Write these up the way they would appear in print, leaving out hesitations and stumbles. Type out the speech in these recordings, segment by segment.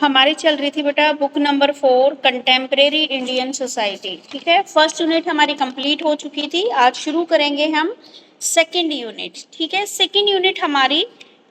हमारी चल रही थी बेटा book number 4 contemporary Indian society. ठीक है, फर्स्ट यूनिट हमारी कंप्लीट हो चुकी थी। आज शुरू करेंगे हम सेकंड यूनिट। ठीक है, सेकंड यूनिट हमारी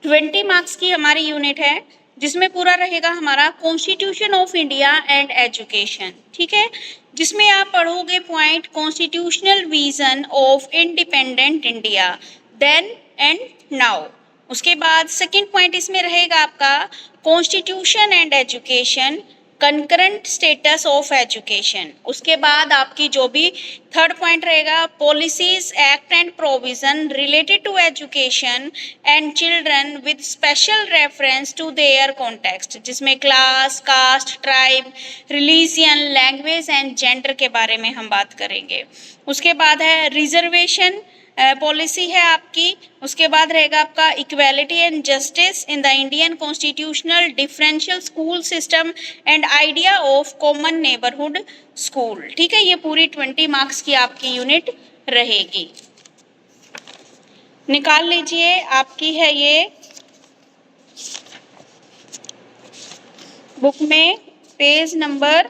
20 मार्क्स की हमारी यूनिट है, जिसमें पूरा रहेगा हमारा constitution of India and education. ठीक है, जिसमें आप पढ़ोगे point constitutional vision of independent India then and now. उसके बाद सेकंड पॉइंट इसमें रहेगा आपका constitution and education, concurrent status of education. उसके बाद आपकी जो भी थर्ड पॉइंट रहेगा policies act and provision related to education and children with special reference to their context, जिसमें class, caste, tribe, religion, language and gender के बारे में हम बात करेंगे। उसके बाद है रिजर्वेशन पॉलिसी है आपकी। उसके बाद रहेगा आपका equality and justice in the Indian constitutional differential school system and idea of common neighbourhood school. ठीक है, ये पूरी 20 मार्क्स की आपकी यूनिट रहेगी। निकाल लीजिए, आपकी है ये बुक में page number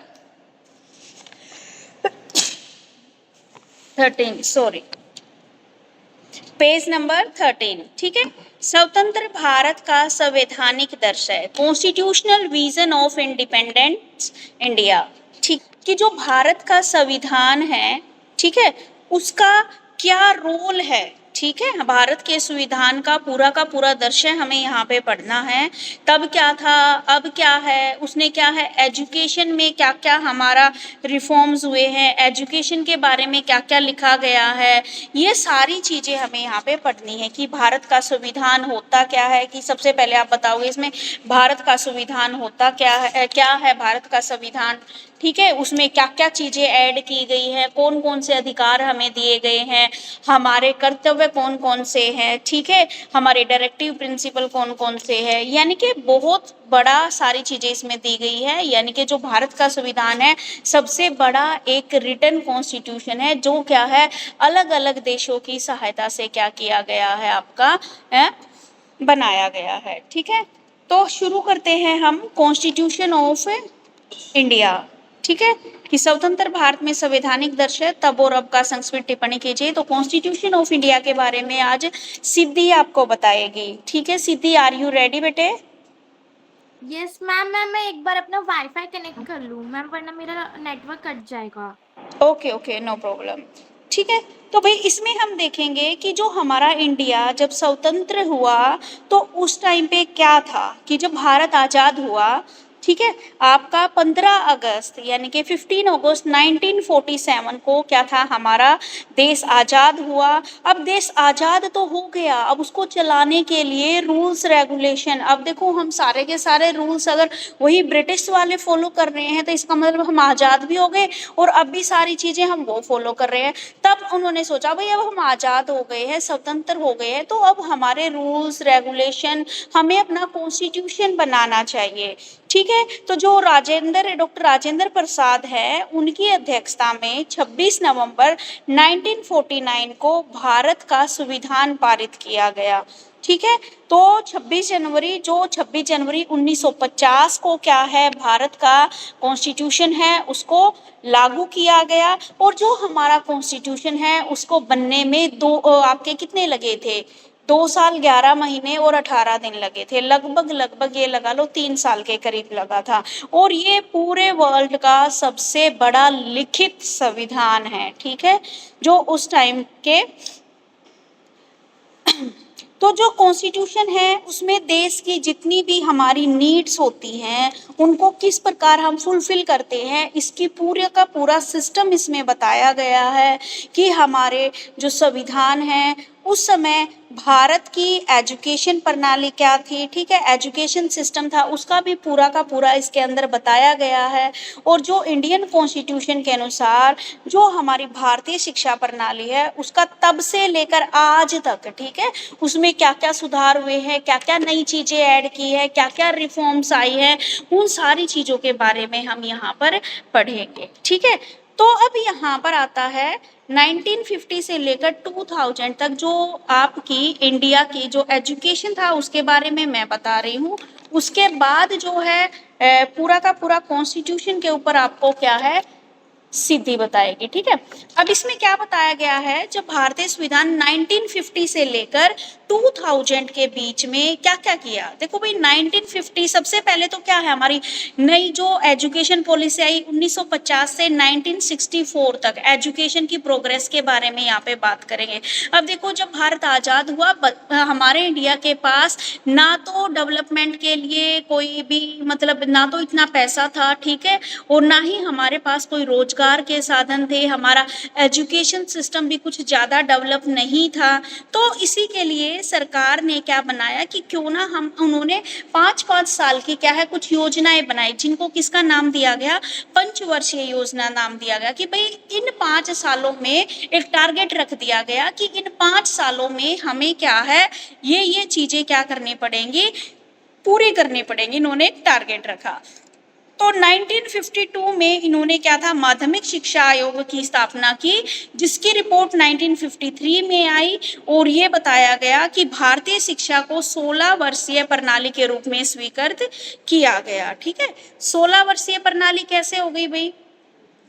13, sorry page number 13। ठीक है, स्वतंत्र भारत का संवैधानिक दर्शन, constitutional vision of independent India. ठीक, कि जो भारत का संविधान है, ठीक है, उसका क्या रोल है। ठीक है, भारत के संविधान का पूरा दर्शन हमें यहाँ पे पढ़ना है। तब क्या था, अब क्या है, उसने क्या है, एजुकेशन में क्या क्या हमारा रिफॉर्म्स हुए हैं, एजुकेशन के बारे में क्या क्या लिखा गया है, ये सारी चीजें हमें यहाँ पे पढ़नी है। कि भारत का संविधान होता क्या है, कि सबसे पहले आप बताओगे इसमें भारत का संविधान होता क्या है भारत का संविधान। ठीक है, उसमें क्या क्या चीजें ऐड की गई हैं, कौन कौन से अधिकार हमें दिए गए हैं, हमारे कर्तव्य कौन कौन से हैं। ठीक है, हमारे डायरेक्टिव प्रिंसिपल कौन कौन से हैं, यानी कि बहुत बड़ा सारी चीजें इसमें दी गई है। यानी कि जो भारत का संविधान है सबसे बड़ा एक रिटन कॉन्स्टिट्यूशन है, जो क्या है अलग अलग देशों की सहायता से क्या किया गया है, आपका बनाया गया है। ठीक है, तो शुरू करते हैं हम कॉन्स्टिट्यूशन ऑफ इंडिया। ठीक है, कि स्वतंत्र भारत में संवैधानिक दर्शन तब और अब का संस्कृत टिप्पणी कीजिए। तो कॉन्स्टिट्यूशन ऑफ इंडिया के बारे में आज सिद्धि आपको बताएगी। ठीक है सिद्धि, आर यू रेडी बेटे? Yes ma'am. मैं एक बार अपना वाईफाई कनेक्ट कर लूँ मैम, वरना मेरा नेटवर्क कट जाएगा। Okay okay, no problem. ठीक है, तो भाई इसमें हम देखेंगे कि जो हमारा इंडिया जब स्वतंत्र हुआ तो उस टाइम पे क्या था, कि जब भारत आज़ाद हुआ, ठीक है, आपका 15 अगस्त यानी कि 15 अगस्त 1947 को क्या था, हमारा देश आज़ाद हुआ। अब देश आज़ाद तो हो गया, अब उसको चलाने के लिए रूल्स रेगुलेशन, अब देखो हम सारे के सारे रूल्स अगर वही ब्रिटिश वाले फॉलो कर रहे हैं तो इसका मतलब हम आज़ाद भी हो गए और अब भी सारी चीज़ें हम वो फॉलो कर रहे हैं। तब उन्होंने सोचा भाई अब हम आज़ाद हो गए हैं, स्वतंत्र हो गए हैं, तो अब हमारे रूल्स रेगुलेशन, हमें अपना कॉन्स्टिट्यूशन बनाना चाहिए। ठीक है, तो जो डॉक्टर राजेंद्र प्रसाद है, उनकी अध्यक्षता में 26 नवंबर 1949 को भारत का संविधान पारित किया गया। ठीक है, तो 26 जनवरी 1950 को क्या है, भारत का कॉन्स्टिट्यूशन है उसको लागू किया गया। और जो हमारा कॉन्स्टिट्यूशन है उसको बनने में आपके कितने लगे थे, 2 साल 11 महीने और 18 दिन लगे थे। लगभग ये लगा लो 3 साल के करीब लगा था। और ये पूरे वर्ल्ड का सबसे बड़ा लिखित संविधान है। ठीक है, जो उस टाइम के तो जो कॉन्स्टिट्यूशन है उसमें देश की जितनी भी हमारी नीड्स होती हैं उनको किस प्रकार हम फुलफिल करते हैं, इसकी पूरे का पूरा सिस्टम इसमें बताया गया है। कि हमारे जो संविधान है उस समय भारत की एजुकेशन प्रणाली क्या थी, ठीक है, एजुकेशन सिस्टम था, उसका भी पूरा का पूरा इसके अंदर बताया गया है। और जो इंडियन कॉन्स्टिट्यूशन के अनुसार जो हमारी भारतीय शिक्षा प्रणाली है उसका तब से लेकर आज तक, ठीक है, उसमें क्या क्या सुधार हुए हैं, क्या क्या नई चीजें ऐड की है, क्या क्या रिफॉर्म्स आई है, उन सारी चीजों के बारे में हम यहाँ पर पढ़ेंगे। ठीक है, तो अब यहाँ पर आता है 1950 से लेकर 2000 तक जो आपकी इंडिया की जो एजुकेशन था उसके बारे में मैं बता रही हूँ। उसके बाद जो है पूरा का पूरा कॉन्स्टिट्यूशन के ऊपर आपको क्या है, सिद्धि बताएगी। ठीक है, अब इसमें क्या बताया गया है, जब भारतीय संविधान 1950 से लेकर 2000 के बीच में क्या क्या किया। देखो भाई 1950 सबसे पहले तो क्या है, हमारी नई जो एजुकेशन पॉलिसी आई 1950 से 1964 तक, एजुकेशन की प्रोग्रेस के बारे में यहाँ पे बात करेंगे। अब देखो जब भारत आजाद हुआ, हमारे इंडिया के पास ना तो डेवलपमेंट के लिए कोई भी मतलब ना तो इतना पैसा था, ठीक है, और ना ही हमारे पास कोई रोजगार के साधन थे, हमारा एजुकेशन सिस्टम भी कुछ ज़्यादा डेवलप नहीं था। तो इसी के लिए सरकार ने क्या बनाया कि क्यों ना हम, उन्होंने 5-5 साल की क्या है कुछ योजनाएं बनाई, जिनको किसका नाम दिया गया, पंचवर्षीय योजना नाम दिया गया, कि भाई इन 5 सालों में एक टारगेट रख दिया गया कि इन 5 सालों में हमें क्या है, ये चीजें क्या करनी पड़ेंगी, पूरी करनी पड़ेंगी, इन्होंने एक टारगेट रखा। तो 1952 में इन्होंने क्या था, माध्यमिक शिक्षा आयोग की स्थापना की, जिसकी रिपोर्ट 1953 में आई, और ये बताया गया कि भारतीय शिक्षा को 16 वर्षीय प्रणाली के रूप में स्वीकृत किया गया। ठीक है, 16 वर्षीय प्रणाली कैसे हो गई भाई,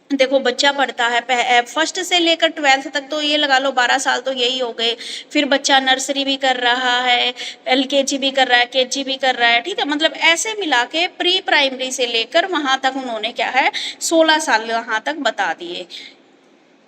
देखो बच्चा पढ़ता है फर्स्ट से लेकर 12th तक, तो ये लगा लो 12 साल तो यही हो गए, फिर बच्चा नर्सरी भी कर रहा है, LKG भी कर रहा है, KG भी कर रहा है, ठीक है, मतलब ऐसे मिला के प्री प्राइमरी से लेकर वहां तक उन्होंने क्या है 16 साल वहां तक बता दिए।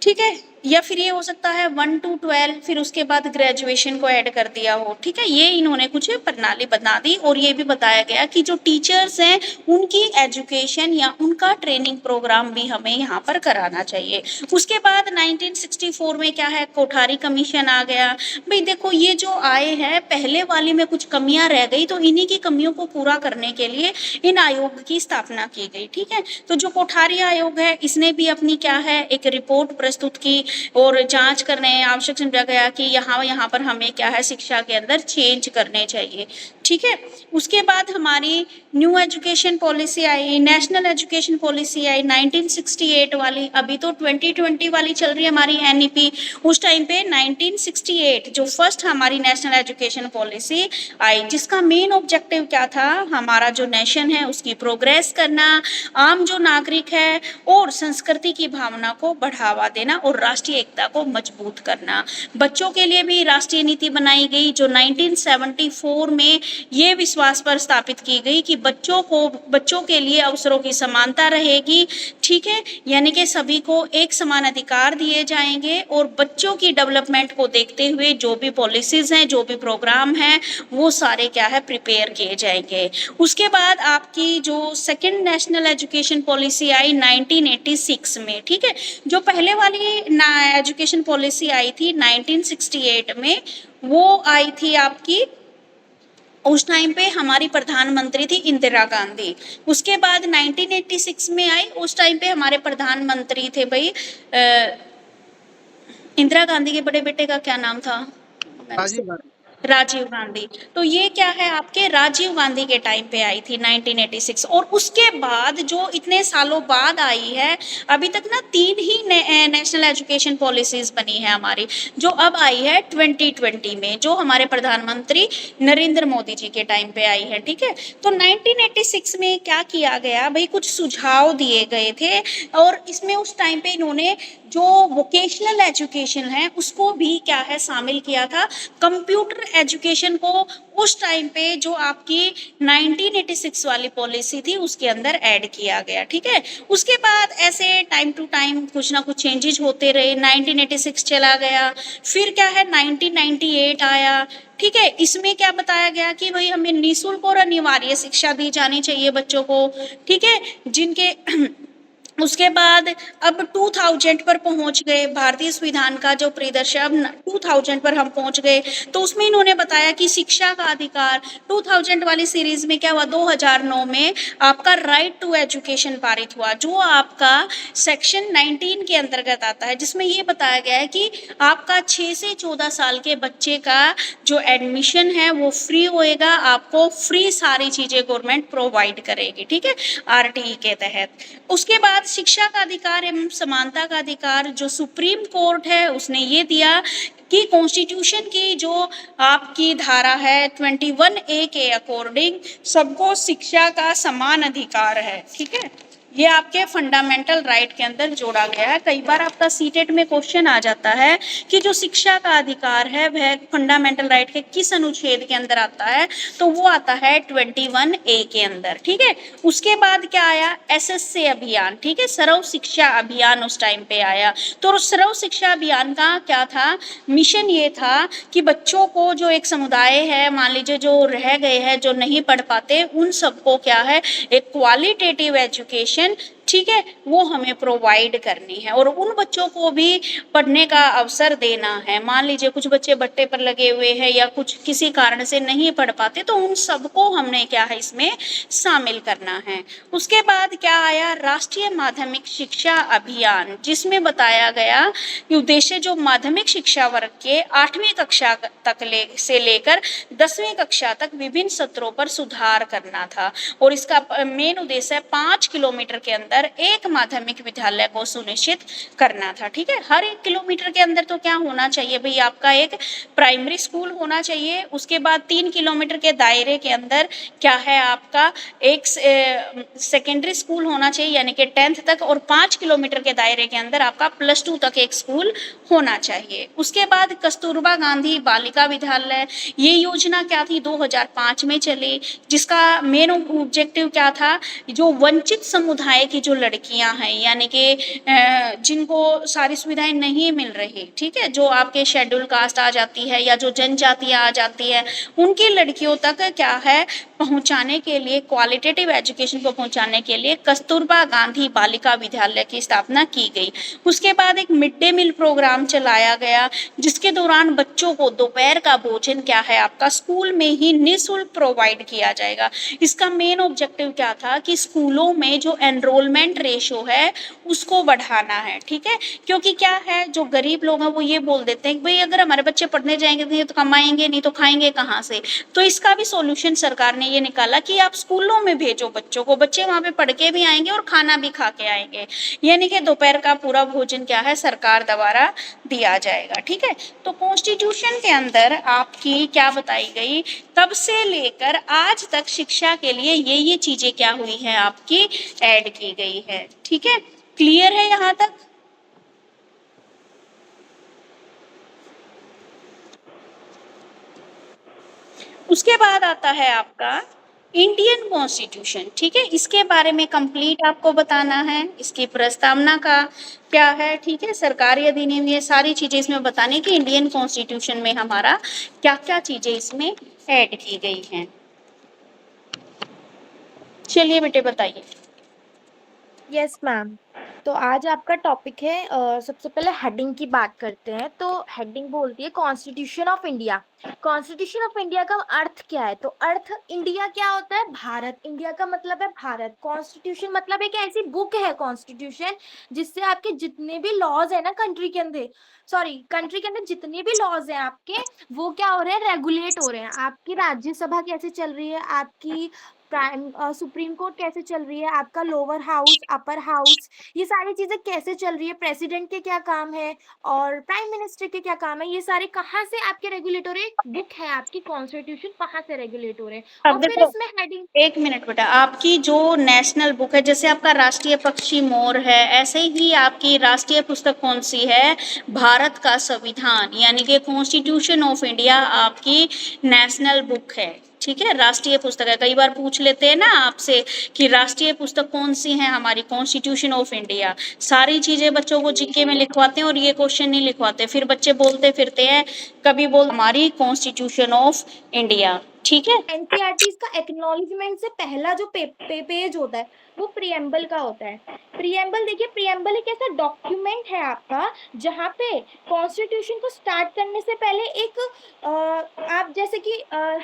ठीक है, या फिर ये हो सकता है 1 to 12, फिर उसके बाद ग्रेजुएशन को ऐड कर दिया हो। ठीक है, ये इन्होंने कुछ प्रणाली बना दी, और ये भी बताया गया कि जो टीचर्स हैं उनकी एजुकेशन या उनका ट्रेनिंग प्रोग्राम भी हमें यहाँ पर कराना चाहिए। उसके बाद 1964 में क्या है, कोठारी कमीशन आ गया। भाई देखो ये जो आए हैं, पहले वाली में कुछ कमियां रह गई, तो इन्हीं की कमियों को पूरा करने के लिए इन आयोग की स्थापना की गई। ठीक है, तो जो कोठारी आयोग है, इसने भी अपनी क्या है एक रिपोर्ट प्रस्तुत की, और जांच करने आवश्यक समझा गया कि यहाँ पर हमें क्या है शिक्षा के अंदर चेंज करने चाहिए। ठीक है, उसके बाद हमारी न्यू एजुकेशन पॉलिसी आई, नेशनल एजुकेशन पॉलिसी आई 1968 वाली, अभी तो 2020 वाली चल रही है हमारी NEP। उस टाइम पे 1968 जो फर्स्ट हमारी नेशनल एजुकेशन पॉलिसी आई, जिसका मेन ऑब्जेक्टिव क्या था, हमारा जो नेशन है उसकी प्रोग्रेस करना, आम जो नागरिक है और संस्कृति की भावना को बढ़ावा देना, और राष्ट्रीय एकता को मजबूत करना। बच्चों के लिए भी राष्ट्रीय नीति बनाई गई, जो 1974 में ये विश्वास पर स्थापित की गई कि बच्चों के लिए अवसरों की समानता रहेगी। ठीक है, यानी कि सभी को एक समान अधिकार दिए जाएंगे, और बच्चों की डेवलपमेंट को देखते हुए जो भी पॉलिसीज हैं, जो भी प्रोग्राम हैं, वो सारे क्या है प्रिपेयर किए जाएंगे। उसके बाद आपकी जो सेकंड नेशनल एजुकेशन पॉलिसी आई 1986 में। ठीक है, जो पहले वाली एजुकेशन पॉलिसी आई थी 1968 में, वो आई थी आपकी, उस टाइम पे हमारी प्रधानमंत्री थी इंदिरा गांधी। उसके बाद 1986 में आई, उस टाइम पे हमारे प्रधानमंत्री थे भाई इंदिरा गांधी के बड़े बेटे का क्या नाम था, राजीव गांधी। राजीव गांधी। तो ये क्या है आपके राजीव गांधी के टाइम पे आई थी 1986, और उसके बाद जो इतने सालों बाद आई है, अभी तक ना 3 ही नेशनल एजुकेशन पॉलिसीज बनी है हमारी, जो अब आई है 2020 में, जो हमारे प्रधानमंत्री नरेंद्र मोदी जी के टाइम पे आई है। ठीक है, तो 1986 में क्या किया गया भाई, कुछ सुझाव दिए गए थे, और इसमें उस टाइम पे इन्होंने जो वोकेशनल एजुकेशन है उसको भी क्या है शामिल किया था। कंप्यूटर एजुकेशन को उस टाइम पे जो आपकी 1986 वाली पॉलिसी थी उसके अंदर ऐड किया गया। ठीक है, उसके बाद ऐसे टाइम टू टाइम कुछ ना कुछ चेंजेस होते रहे, 1986 चला गया, फिर क्या है 1998 आया। ठीक है, इसमें क्या बताया गया कि भाई हमें निःशुल्क और अनिवार्य शिक्षा दी जानी चाहिए बच्चों को। ठीक है, जिनके उसके बाद अब 2000 पर पहुंच गए, भारतीय संविधान का जो परिदृश्य अब 2000 पर हम पहुंच गए, तो उसमें इन्होंने बताया कि शिक्षा का अधिकार 2000 वाली सीरीज में क्या हुआ, 2009 में आपका राइट टू एजुकेशन पारित हुआ, जो आपका सेक्शन 19 के अंतर्गत आता है, जिसमें ये बताया गया है कि आपका 6 से 14 साल के बच्चे का जो एडमिशन है वो फ्री होएगा, आपको फ्री सारी चीजें गवर्नमेंट प्रोवाइड करेगी। ठीक है, RTE के तहत। उसके बाद बाद शिक्षा का अधिकार एवं समानता का अधिकार जो सुप्रीम कोर्ट है उसने ये दिया कि कॉन्स्टिट्यूशन की जो आपकी धारा है 21A के अकॉर्डिंग सबको शिक्षा का समान अधिकार है। ठीक है, ये आपके फंडामेंटल राइट के अंदर जोड़ा गया है। कई बार आपका सीटेट में क्वेश्चन आ जाता है कि जो शिक्षा का अधिकार है वह फंडामेंटल राइट के किस अनुच्छेद के अंदर आता है, तो वो आता है 21A के अंदर। ठीक है, उसके बाद क्या आया, SSA अभियान। ठीक है, सर्व शिक्षा अभियान उस टाइम पे आया। तो सर्व शिक्षा अभियान का क्या था, मिशन ये था कि बच्चों को जो एक समुदाय है, मान लीजिए जो रह गए हैं, जो नहीं पढ़ पाते, उन सबको क्या है, एक क्वालिटेटिव एजुकेशन, ठीक है, वो हमें प्रोवाइड करनी है और उन बच्चों को भी पढ़ने का अवसर देना है। मान लीजिए कुछ बच्चे बट्टे पर लगे हुए हैं या कुछ किसी कारण से नहीं पढ़ पाते, तो उन सबको हमने क्या है इसमें शामिल करना है। उसके बाद क्या आया, राष्ट्रीय माध्यमिक शिक्षा अभियान, जिसमें बताया गया कि उद्देश्य जो माध्यमिक शिक्षा वर्ग के 8वीं कक्षा तक से लेकर 10वीं कक्षा तक विभिन्न सत्रों पर सुधार करना था और इसका मेन उद्देश्य 5 किलोमीटर के अंदर एक माध्यमिक विद्यालय को सुनिश्चित करना था। ठीक है, हर 1 किलोमीटर के अंदर तो क्या होना चाहिए भाई, आपका एक प्राइमरी स्कूल होना चाहिए। उसके बाद 3 किलोमीटर के दायरे के अंदर क्या है, आपका एक सेकेंडरी स्कूल होना चाहिए यानी कि 10th तक, और 5 किलोमीटर के दायरे के अंदर आपका +2 तक एक स्कूल होना चाहिए। उसके बाद कस्तूरबा गांधी बालिका विद्यालय, ये योजना क्या थी, 2005 में चली, जिसका मेन ऑब्जेक्टिव क्या था, जो वंचित समुदाय की जो लड़कियां हैं यानी कि जिनको सारी सुविधाएं नहीं मिल रही, ठीक है, जो आपके शेड्यूल कास्ट आ जाती है या जो जनजातियां आ जाती है, उनकी लड़कियों तक क्या है पहुंचाने के लिए, क्वालिटेटिव एजुकेशन को पहुंचाने के लिए कस्तूरबा गांधी बालिका विद्यालय की स्थापना की गई। उसके बाद एक मिड डे मील प्रोग्राम चलाया गया, जिसके दौरान बच्चों को दोपहर का भोजन क्या है आपका स्कूल में ही निःशुल्क प्रोवाइड किया जाएगा। इसका मेन ऑब्जेक्टिव क्या था कि स्कूलों में जो एनरोलमेंट रेशो है उसको बढ़ाना है। ठीक है, क्योंकि क्या है, जो गरीब लोग हैं वो ये बोल देते हैं कि भाई अगर हमारे बच्चे पढ़ने जाएंगे तो कमाएंगे नहीं तो खाएंगे कहाँ से। तो इसका भी सॉल्यूशन सरकार ने ये निकाला कि आप स्कूलों में भेजो बच्चों को, बच्चे वहां पे पढ़ के भी आएंगे और खाना भी खा के आएंगे, यानी कि दोपहर का पूरा भोजन क्या है सरकार द्वारा दिया जाएगा। ठीक है, तो कॉन्स्टिट्यूशन के अंदर आपकी क्या बताई गई, तब से लेकर आज तक शिक्षा के लिए ये चीजें क्या हुई है आपकी ऐड की गई है। ठीक है, क्लियर है यहाँ तक? उसके बाद आता है आपका इंडियन कॉन्स्टिट्यूशन। ठीक है, इसके बारे में कंप्लीट आपको बताना है, इसकी प्रस्तावना का क्या है, ठीक है, सरकारी अधिनियम, ये सारी चीजें इसमें बताने की इंडियन कॉन्स्टिट्यूशन में हमारा क्या क्या चीजें इसमें ऐड की गई हैं। चलिए बेटे बताइए। Yes ma'am. तो आज आपका टॉपिक है सबसे पहले हेडिंग की बात करते हैं। तो हेडिंग बोलती है constitution of India. Constitution of India का अर्थ क्या है? तो अर्थ, इंडिया क्या होता है? भारत। इंडिया का मतलब है भारत। कॉन्स्टिट्यूशन मतलब एक ऐसी बुक है कॉन्स्टिट्यूशन जिससे आपके जितने भी लॉज है ना कंट्री के अंदर, कंट्री के अंदर जितने भी लॉज हैं आपके, वो क्या हो रहे हैं, रेगुलेट हो रहे हैं। आपकी राज्यसभा कैसे चल रही है, आपकी सुप्रीम कोर्ट कैसे चल रही है, आपका लोअर हाउस, अपर हाउस, ये सारी चीजें कैसे चल रही है, प्रेसिडेंट के क्या काम है और प्राइम मिनिस्टर के क्या काम है, ये सारे कहाँ से आपके रेगुलेट हो रहे हैं? बुक है आपकी कॉन्स्टिट्यूशन, कहाँ से रेगुलेट हो रहे हैं। अब और फिर देखो, इसमें हेडिंग, एक मिनट बेटा, आपकी जो नेशनल बुक है, जैसे आपका राष्ट्रीय पक्षी मोर है, ऐसे ही आपकी राष्ट्रीय पुस्तक कौन सी है, भारत का संविधान यानी कि कॉन्स्टिट्यूशन ऑफ इंडिया आपकी नेशनल बुक है। ठीक है, राष्ट्रीय पुस्तक है। कई बार पूछ लेते हैं ना आपसे कि राष्ट्रीय पुस्तक कौन सी है हमारी, कॉन्स्टिट्यूशन ऑफ इंडिया। सारी चीजें बच्चों को जीके में लिखवाते हैं और ये क्वेश्चन नहीं लिखवाते, फिर बच्चे बोलते फिरते हैं, कभी बोल हमारी कॉन्स्टिट्यूशन ऑफ इंडिया। ठीक है, एनसीईआरटी का एक्नॉलेजमेंट से पहला जो पेज होता है वो प्रियम्बल का होता है। प्रियम्बल देखिए, प्रियम्बल एक ऐसा डॉक्यूमेंट है आपका जहाँ पे कॉन्स्टिट्यूशन को स्टार्ट करने से पहले एक आप जैसे कि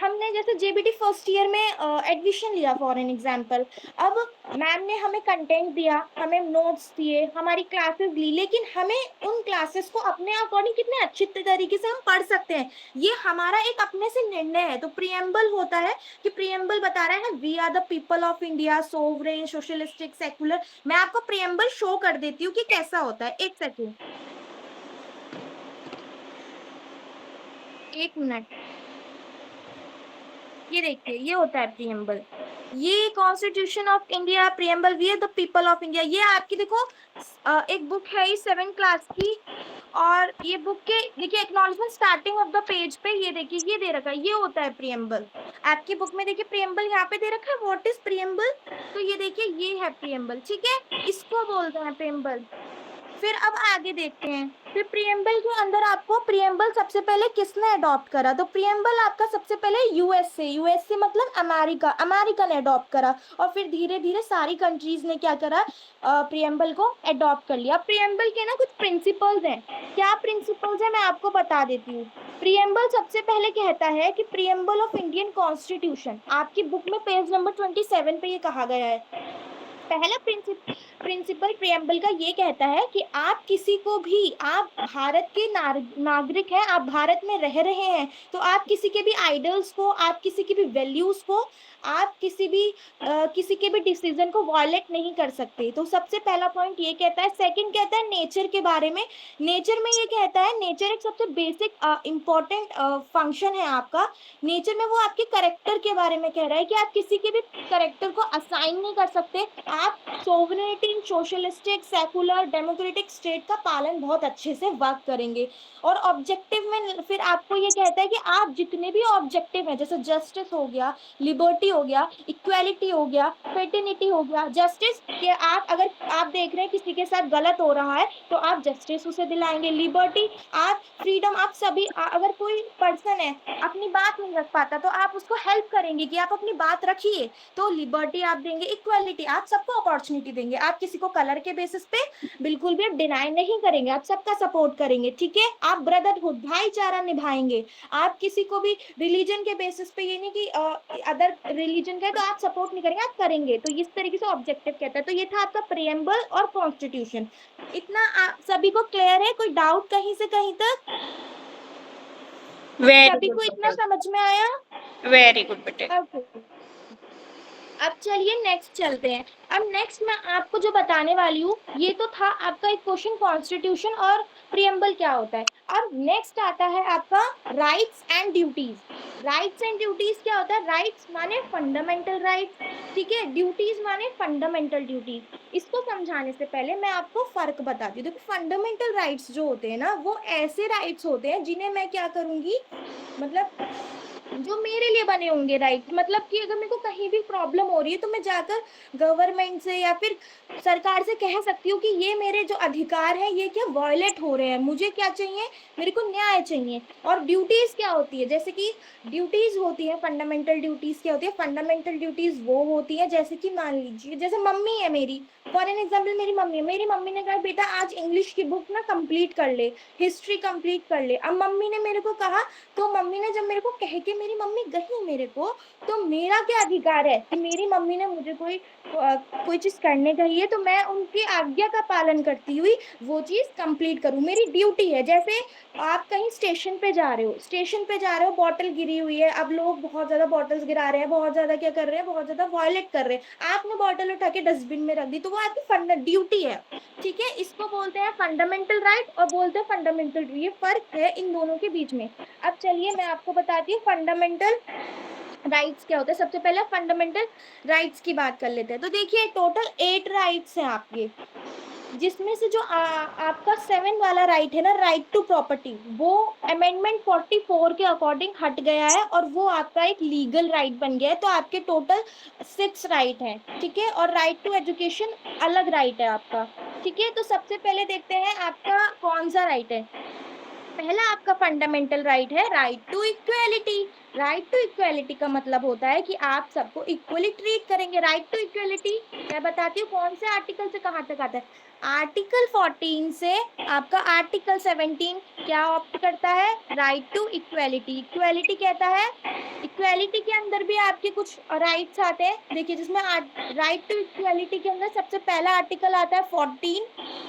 हमने जैसे जेबीटी फर्स्ट ईयर में एडमिशन लिया फॉर एन एग्जांपल। अब मैम ने हमें कंटेंट दिया, हमें नोट्स दिए, हमारी क्लासेस ली, लेकिन हमें उन क्लासेस को अपने अकॉर्डिंग कितने अच्छे तरीके से हम पढ़ सकते हैं, ये हमारा एक अपने से निर्णय है। तो प्रियम्बल प्रियम्बल होता है कि प्रियम्बल बता रहा है we are the people of India, sovereign, socialistic, secular. मैं आपको प्रियम्बल शो कर देती हूँ कि कैसा होता है, एक सेकेंड, एक मिनट। ये देखिए, ये होता है प्रियम्बल, ये constitution of India preamble, we are the people of India. ये आपकी देखो एक बुक है ये 7th क्लास की, और ये बुक के देखिए acknowledgement starting of the page पे ये देखिए ये दे रखा है, ये होता है प्रियम्बल। आपकी बुक में देखिए प्रियम्बल यहाँ पे दे रखा है, व्हाट इज प्रियम्बल, तो ये देखिए ये है प्रियम्बल, ठीक है, इसको बोलते हैं प्रियम्बल। फिर अब आगे देखते हैं, फिर प्रियम्बल के अंदर आपको प्रियम्बल सबसे पहले किसने अडॉप्ट करा, तो प्रियम्बल आपका सबसे पहले यूएसए, यूएसए मतलब अमेरिका, अमेरिका ने अडॉप्ट करा, और फिर धीरे धीरे सारी कंट्रीज ने क्या करा, प्रियम्बल को अडॉप्ट कर लिया। प्रियम्बल के ना कुछ प्रिंसिपल्स हैं, क्या प्रिंसिपल्स है मैं आपको बता देती हूँ। प्रियम्बल सबसे पहले कहता है कि प्रियम्बल ऑफ इंडियन कॉन्स्टिट्यूशन, आपकी बुक में पेज नंबर 27 पे ये कहा गया है। पहला प्रिंसिपल प्रियम्बल का ये कहता है कि आप किसी को भी, आप भारत के नागरिक हैं, आप भारत में रह रहे हैं, तो आप किसी के भी आइडल्स को, आप किसी की भी वैल्यूज को, आप किसी के भी डिसीजन को वायलेट नहीं कर सकते। तो सबसे पहला पॉइंट ये कहता है। सेकंड कहता है नेचर के बारे में, नेचर में ये कहता है, नेचर एक सबसे बेसिक इंपॉर्टेंट फंक्शन है आपका। नेचर में वो आपके करेक्टर के बारे में कह रहा है कि आप किसी के भी करेक्टर को असाइन नहीं कर सकते, आप sovereignty, socialistic, secular, democratic state का पालन बहुत अच्छे से वर्क करेंगे। और ऑब्जेक्टिव में फिर आपको ये कहता है कि आप जितने भी ऑब्जेक्टिव हैं, जैसे जस्टिस हो गया, लिबर्टी हो गया, इक्वालिटी हो गया, फेटर्निटी हो गया। जस्टिस के आप अगर आप देख रहे हैं किसी के साथ गलत हो रहा है तो आप जस्टिस उसे दिलाएंगे। लिबर्टी, आप फ्रीडम, आप सभी अगर कोई पर्सन है अपनी बात नहीं रख पाता तो आप उसको हेल्प करेंगे कि आप अपनी बात रखिए, तो लिबर्टी आप देंगे। इक्वालिटी, आप सबको अपॉर्चुनिटी देंगे, आप किसी को कलर के बेसिस पे बिल्कुल भी डिनाई नहीं करेंगे, आप सबका सपोर्ट करेंगे, ठीक है। आप ब्रदरहुड, भाईचारा निभाएंगे, आप किसी को भी रिलीजन के बेसिस पे, ये नहीं कि अदर रिलीजन का है तो आप सपोर्ट नहीं करेंगे, आप करेंगे। तो इस तरीके से ऑब्जेक्टिव कहता है। तो ये था आपका प्रियम्बल और कॉन्स्टिट्यूशन। इतना आप सभी को क्लियर है, कोई डाउट कहीं से कहीं तक, वेरी सभी को इतना समझ में आया? वेरी गुड बेटे। ओके, अब चलिए नेक्स्ट चलते हैं। अब नेक्स्ट मैं आपको जो बताने वाली हूँ, ये तो था आपका एक क्वेश्चन कॉन्स्टिट्यूशन और प्रियम्बल क्या होता है। अब नेक्स्ट आता है आपका rights and duties. Rights and duties क्या होता है, राइट्स माने फंडामेंटल राइट्स, ठीक है, ड्यूटीज माने फंडामेंटल ड्यूटीज। इसको समझाने से पहले मैं आपको फर्क बताती हूँ। देखो फंडामेंटल राइट्स जो होते हैं ना, वो ऐसे राइट्स होते हैं जिन्हें मैं क्या करूंगी, मतलब जो मेरे लिए बने होंगे राइट, मतलब कि अगर मेरे को कहीं भी प्रॉब्लम हो रही है तो मैं जाकर गवर्नमेंट से या फिर सरकार से कह सकती हूँ कि ये मेरे जो अधिकार है ये क्या वायलेट हो रहे हैं, मुझे क्या चाहिए, मेरे को न्याय चाहिए। और ड्यूटीज क्या होती है, जैसे कि ड्यूटीज होती है फंडामेंटल ड्यूटीज क्या होती है, फंडामेंटल ड्यूटीज वो होती है जैसे कि मान लीजिए जैसे मम्मी है मेरी, फॉर एन एग्जाम्पल मेरी मम्मी ने कहा बेटा आज इंग्लिश की बुक ना कंप्लीट कर ले, हिस्ट्री कंप्लीट कर ले। अब मम्मी ने मेरे को कहा, तो मम्मी ने जब मेरे को कह के मेरी मम्मी गई मेरे को, तो मेरा क्या अधिकार है कि मेरी मम्मी ने मुझे कोई चीज करने कही है तो मैं उनकी आज्ञा का पालन करती हुई वो चीज कंप्लीट करूं, मेरी ड्यूटी है। जैसे आप कहीं स्टेशन पे जा रहे हो, बॉटल गिरी हुई है, अब लोग बहुत ज्यादा बॉटल्स गिरा रहे हैं, बहुत ज्यादा क्या कर रहे हैं, बहुत ज्यादा वायलेट कर रहे हैं, आपने बॉटल उठा के डस्टबिन में रख दी, तो वो आपकी ड्यूटी है, ठीक है। इसको बोलते हैं फंडामेंटल राइट और बोलते हैं फंडामेंटल ड्यूटी, ये फर्क है इन दोनों के बीच में। अब चलिए मैं आपको बताती हूँ फंडामेंटल राइट्स क्या होता है। सबसे पहले फंडामेंटल राइट्स की बात कर लेते हैं। तो देखिए टोटल 8 राइट्स हैं आपके, जिसमें से जो आपका 7 वाला राइट है ना, राइट टू प्रॉपर्टी, वो अमेंडमेंट 44 के अकॉर्डिंग हट गया है और वो आपका एक लीगल राइट बन गया है। तो आपके टोटल 6 राइट हैं, ठीक है। और राइट टू एजुकेशन अलग राइट है आपका, ठीक है। तो सबसे पहले देखते हैं आपका कौन सा राइट है। पहला आपका फंडामेंटल राइट है right to equality. Right to equality का मतलब होता है कि आप सबको इक्वली ट्रीट करेंगे। राइट टू इक्वालिटी मैं बताती हूँ कौन से आर्टिकल से कहाँ तक आता है। आर्टिकल 14 से आपका आर्टिकल 17 क्या ऑप्ट करता है? Right to equality. इक्वेलिटी कहता है, इक्वेलिटी के अंदर भी आपके कुछ राइट्स आते हैं। देखिए, जिसमें राइट टू इक्वेलिटी के अंदर सबसे पहला आर्टिकल आता है 14,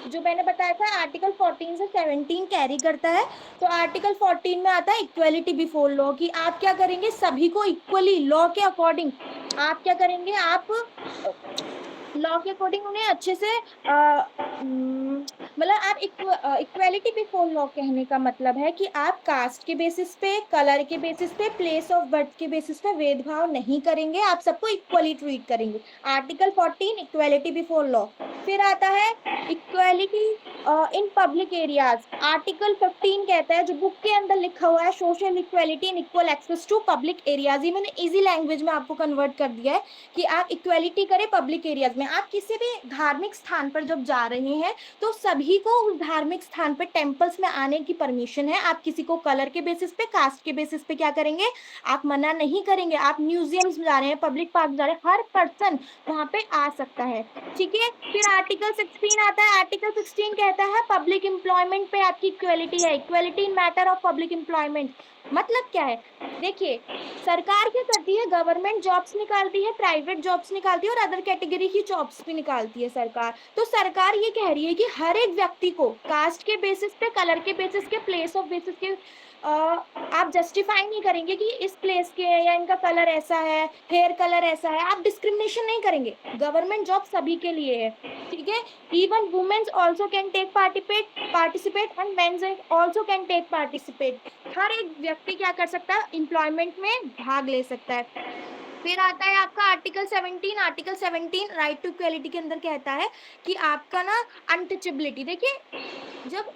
जो मैंने बताया था आर्टिकल 14 से 17 कैरी करता है। तो आर्टिकल 14 में आता है इक्वेलिटी बिफोर लॉ, कि आप क्या करेंगे, सभी को इक्वली लॉ के अकॉर्डिंग आप क्या करेंगे, आप लॉ के अकॉर्डिंग उन्हें अच्छे से मतलब आप इक्वेलिटी बिफोर लॉ कहने का मतलब है कि आप कास्ट के बेसिस पे, कलर के बेसिस पे, प्लेस ऑफ बर्थ के बेसिस पे भेदभाव नहीं करेंगे, आप सबको इक्वली ट्रीट करेंगे। Article 14 equality before law. फिर आता है equality in public areas. Article 15 कहता है, जो बुक के अंदर लिखा हुआ है, social equality and equal access to public areas. ये मैंने इजी लैंग्वेज में आपको कन्वर्ट कर दिया है कि आप इक्वेलिटी करें पब्लिक एरियाज में। आप किसी भी धार्मिक स्थान पर जब जा रहे हैं तो सभी को उस धार्मिक स्थान पर टेम्पल्स में आने की परमिशन है। आप किसी को कलर के बेसिस पे, कास्ट के बेसिस पे क्या करेंगे, आप मना नहीं करेंगे। आप म्यूजियम्स जा रहे हैं, पब्लिक पार्क जा रहे हैं, हर पर्सन वहां पे आ सकता है। ठीक है। फिर आर्टिकल 16 आता है। आर्टिकल 16 कहता है पब्लिक एम्प्लॉयमेंट पे आपकी इक्वेलिटी है, equality in matter of public employment. मतलब क्या है, देखिए, सरकार क्या करती है, गवर्नमेंट जॉब्स निकालती है, प्राइवेट जॉब्स निकालती है और अदर कैटेगरी की जॉब्स भी निकालती है सरकार। तो सरकार ये कह रही है कि हर एक व्यक्ति को कास्ट के बेसिस पे, कलर के बेसिस के, प्लेस ऑफ बेसिस के आप जस्टिफाई नहीं करेंगे कि इस प्लेस के या इनका कलर ऐसा है, हेयर कलर ऐसा है, आप डिस्क्रिमिनेशन नहीं करेंगे। गवर्नमेंट जॉब सभी के लिए है। ठीक है। Even womens also can take participate and mens also can take participate. हर एक व्यक्ति क्या कर सकता है, एम्प्लॉयमेंट में भाग ले सकता है। फिर आता है आपका article 17। Article 17 right to equality के अंदर कहता है कि आपका ना अनटचेबिलिटी। देखिए, जब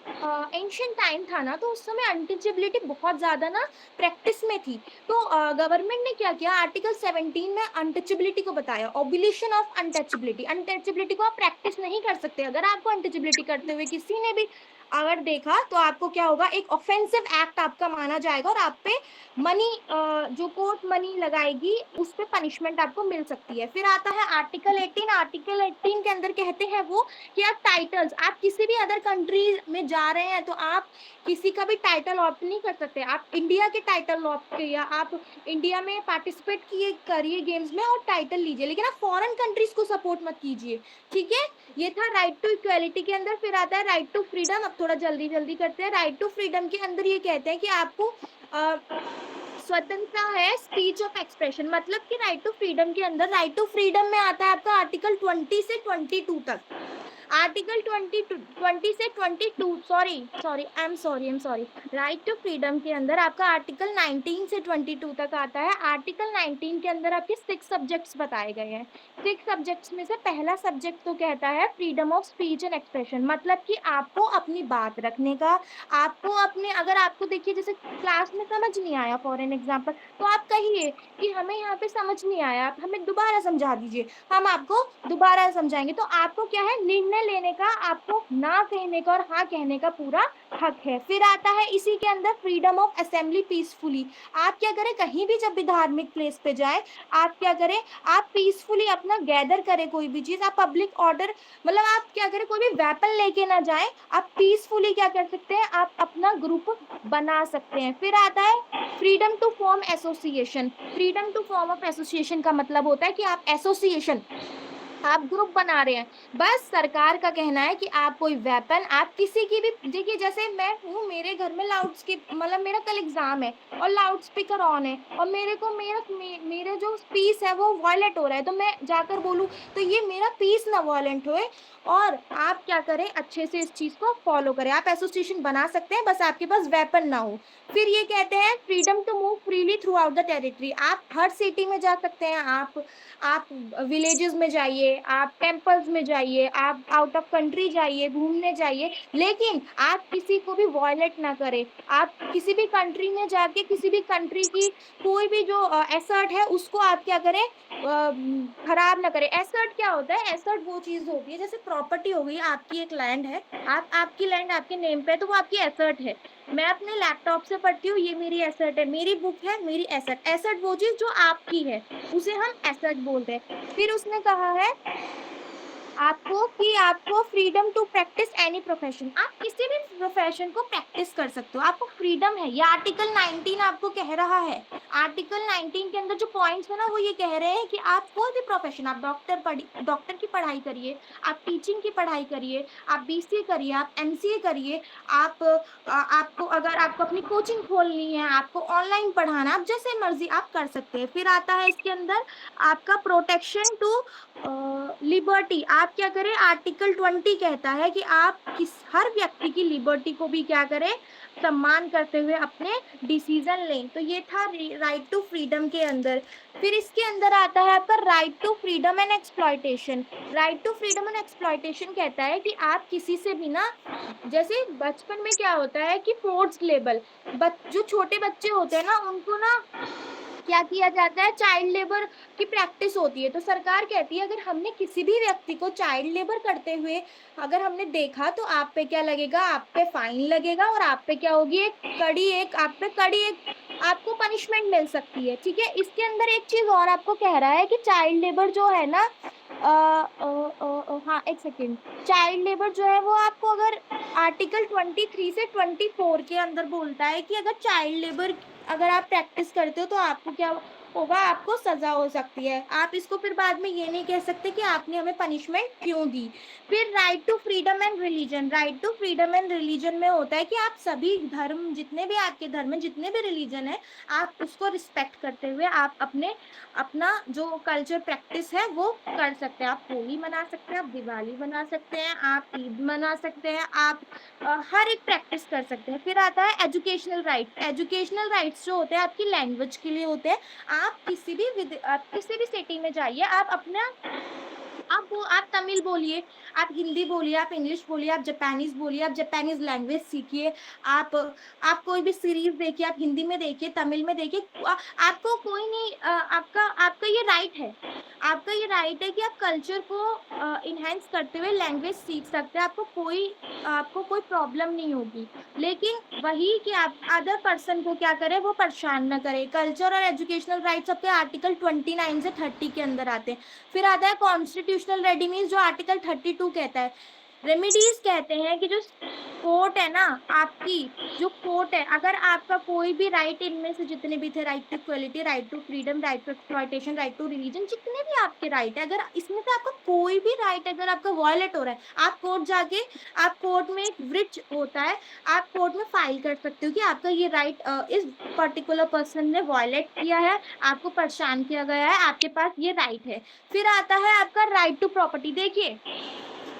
एंशियंट टाइम था ना, तो उस समय अनटचेबिलिटी बहुत ज्यादा ना प्रैक्टिस में थी। तो गवर्नमेंट ने क्या किया, आर्टिकल 17 में अनटचेबिलिटी को बताया, ऑब्लिशन ऑफ अनटचेबिलिटी। अनटचेबिलिटी को आप प्रैक्टिस नहीं कर सकते। अगर आपको अनटचेबिलिटी करते हुए किसी ने भी अगर देखा तो आपको क्या होगा, एक ऑफेंसिव एक्ट आपका माना जाएगा और आप पे मनी, जो कोर्ट मनी लगाएगी, उस पे पनिशमेंट आपको मिल सकती है। फिर आता है आर्टिकल 18। आर्टिकल 18 के अंदर कहते हैं वो कि आप टाइटल्स, आप किसी भी अदर कंट्री में जा रहे हैं तो आप किसी का भी टाइटल ऑप्ट नहीं कर सकते। आप इंडिया के टाइटल ऑप्ट या आप इंडिया में पार्टिसिपेट किए करिए गेम्स में और टाइटल लीजिए, लेकिन आप फॉरेन कंट्रीज को सपोर्ट मत कीजिए। ठीक है। ये था राइट टू इक्वेलिटी के अंदर। फिर आता है राइट टू फ्रीडम। अब थोड़ा जल्दी जल्दी करते हैं। राइट टू फ्रीडम के अंदर ये कहते हैं कि आपको स्वतंत्रता है स्पीच ऑफ एक्सप्रेशन। मतलब कि राइट टू फ्रीडम के अंदर, राइट टू फ्रीडम में आता है आपका आर्टिकल 20 से 22 तक। आर्टिकल 20 से 22, सॉरी, राइट टू फ्रीडम के अंदर आपका आर्टिकल 19 से 22 तक आता है। आर्टिकल 19 के अंदर आपके 6 सब्जेक्ट्स बताए गए हैं। 6 सब्जेक्ट्स में से पहला सब्जेक्ट तो कहता है freedom of speech and expression. मतलब कि आपको अपनी बात रखने का, आपको अपने, अगर आपको देखिए जैसे क्लास में समझ नहीं आया फॉर एन एग्जाम्पल, तो आप कहिए कि हमें यहाँ पे समझ नहीं आया, आप हमें दोबारा समझा दीजिए, हम आपको दोबारा समझाएंगे। तो आपको क्या है, निर्णय लेने का, आपको ना कहने का और हाँ कहने का पूरा हक है। फिर आता है इसी के अंदर फ्रीडम ऑफ असेंबली पीसफुली। आप क्या करें, कहीं भी जब भी धार्मिक प्लेस पे जाए, आप क्या करें, आप पीसफुली अपना गैदर करें कोई भी चीज, आप पब्लिक ऑर्डर, मतलब आप क्या करें, कोई भी वेपन लेके ना जाए, आप पीसफुली क्या कर सकते हैं, आप अपना ग्रुप बना सकते हैं। फिर आता है freedom to form association. Freedom to form of association का मतलब होता है कि आप एसोसिएशन, आप ग्रुप बना रहे हैं, बस सरकार का कहना है कि आप कोई वेपन, आप किसी की भी, देखिए जैसे मैं हूँ, मेरे घर में लाउड स्पीक, मतलब मेरा कल एग्जाम है और लाउड स्पीकर ऑन है और मेरे को मेरा जो पीस है वो वायलेट हो रहा है, तो मैं जाकर बोलूँ तो ये मेरा पीस ना वायलेंट होए, और आप क्या करें, अच्छे से इस चीज को फॉलो करें। आप एसोसिएशन बना सकते हैं, बस आपके पास वेपन ना हो। फिर ये कहते हैं freedom to move freely throughout the territory. आप हर सिटी में जा सकते हैं, आप विलेजेस में जाइए, आप टेम्पल्स में जाइए, आप आउट ऑफ कंट्री जाइए, घूमने जाइए, लेकिन आप किसी को भी वॉयलेट ना करें। आप किसी भी कंट्री में जाके किसी भी कंट्री की कोई भी जो एसर्ट है उसको आप क्या करें, खराब ना करें। एसर्ट क्या होता है, एसर्ट वो चीज होती है, जैसे प्रॉपर्टी हो गई, आपकी एक लैंड है, आपकी लैंड आपके नेम पे है तो वो आपकी एसर्ट है। मैं अपने लैपटॉप से पढ़ती हूँ, ये मेरी एसेट है, मेरी बुक है, मेरी एसेट। एसेट वो चीज जो आपकी है, उसे हम एसेट बोलते हैं। फिर उसने कहा है आपको freedom to practise any profession, आप किसी भी प्रोफेशन को प्रैक्टिस कर सकते हो, आपको फ्रीडम है। ये आर्टिकल 19 आपको कह रहा है। आर्टिकल 19 के अंदर जो पॉइंट्स है ना, वो ये कह रहे हैं कि आप कोई भी प्रोफेशन, आप डॉक्टर की पढ़ाई करिए, आप टीचिंग की पढ़ाई करिए, आप बीसीए करिए, आप एमसीए करिए, आपको अगर आपको अपनी कोचिंग खोलनी है, आपको ऑनलाइन पढ़ाना, आप जैसे मर्जी आप कर सकते हैं। फिर आता है इसके अंदर आपका प्रोटेक्शन टू लिबर्टी। आप क्या करें, आर्टिकल 20 कहता है कि आप हर व्यक्ति की लिबर्टी को भी क्या करें, सम्मान करते हुए अपने डिसीजन लें। तो ये था राइट टू फ्रीडम के अंदर। फिर इसके अंदर आता है आपका right to freedom and exploitation. Right to freedom and exploitation कहता है कि आप किसी से भी ना, जैसे बचपन में क्या होता है कि फोर्स्ड लेबर, जो छोटे बच्चे होते हैं ना, उनको ना क्या किया जाता है, चाइल्ड लेबर की प्रैक्टिस होती है। तो सरकार कहती है अगर हमने किसी भी व्यक्ति को चाइल्ड लेबर करते हुए अगर हमने देखा, तो आप पे क्या लगेगा, आप पे फाइन लगेगा, और आप पे क्या होगी, आप पे कड़ी एक आपको पनिशमेंट मिल सकती है। ठीक है, इसके अंदर एक चीज और आपको कह रहा है कि चाइल्ड लेबर जो है ना, हाँ एक सेकेंड, चाइल्ड लेबर जो है वो आपको अगर आर्टिकल 23 से 24 के अंदर बोलता है कि अगर चाइल्ड लेबर अगर आप प्रैक्टिस करते हो तो आपको क्या होगा, आपको सजा हो सकती है। आप इसको फिर बाद में ये नहीं कह सकते कि आपने हमें पनिशमेंट क्यों दी। फिर right to freedom and religion. Right to freedom and religion में होता है कि आप सभी धर्म, जितने भी आपके धर्म में जितने भी रिलीजन है, आप उसको रिस्पेक्ट करते हुए आप अपना जो कल्चर प्रैक्टिस है वो कर सकते हैं। आप होली मना सकते हैं, आप दिवाली मना सकते हैं, आप ईद मना सकते हैं, आप हर एक प्रैक्टिस कर सकते हैं। फिर आता है एजुकेशनल राइट। एजुकेशनल राइट्स जो होते हैं आपकी लैंग्वेज के लिए होते हैं। आप किसी भी सिटी में जाइए, आप अपना आप तमिल बोलिए, आप हिंदी बोलिए, आप इंग्लिश बोलिए, आप जापानीज बोलिए, आप जापानीज लैंग्वेज सीखिए। आप कोई भी सीरीज देखिए, आप हिंदी में देखिए, तमिल में देखिए, आपको कोई नहीं, आपका आपका ये राइट है। आपका ये राइट है कि आप कल्चर को इनहेंस करते हुए लैंग्वेज सीख सकते हैं। आपको कोई प्रॉब्लम नहीं होगी। लेकिन वही कि आप अदर पर्सन को क्या करें, वो परेशान ना करे। कल्चर और एजुकेशनल राइट्स आपके आर्टिकल 29 से 30 के अंदर आते हैं। फिर आता है कॉन्स्टिट्यूशनल रेडिमीज, जो आर्टिकल 32 कहता है। रेमिडीज कहते हैं कि जो कोर्ट है ना, आपकी जो कोर्ट है, अगर आपका कोई भी राइट, इनमें से जितने भी थे, right to equality, right to freedom, right to exploitation, right to religion, जितने भी आपके राइट है, अगर इसमें से आपका कोई भी राइट अगर आपका वायलेट हो रहा है, आप कोर्ट जाके, आप कोर्ट में एक वृक्ष होता है, आप कोर्ट में फाइल कर सकते हो कि आपका ये राइट इस पर्टिकुलर पर्सन ने वायलेट किया है, आपको परेशान किया गया है, आपके पास ये राइट है। फिर आता है आपका राइट टू प्रॉपर्टी। देखिए,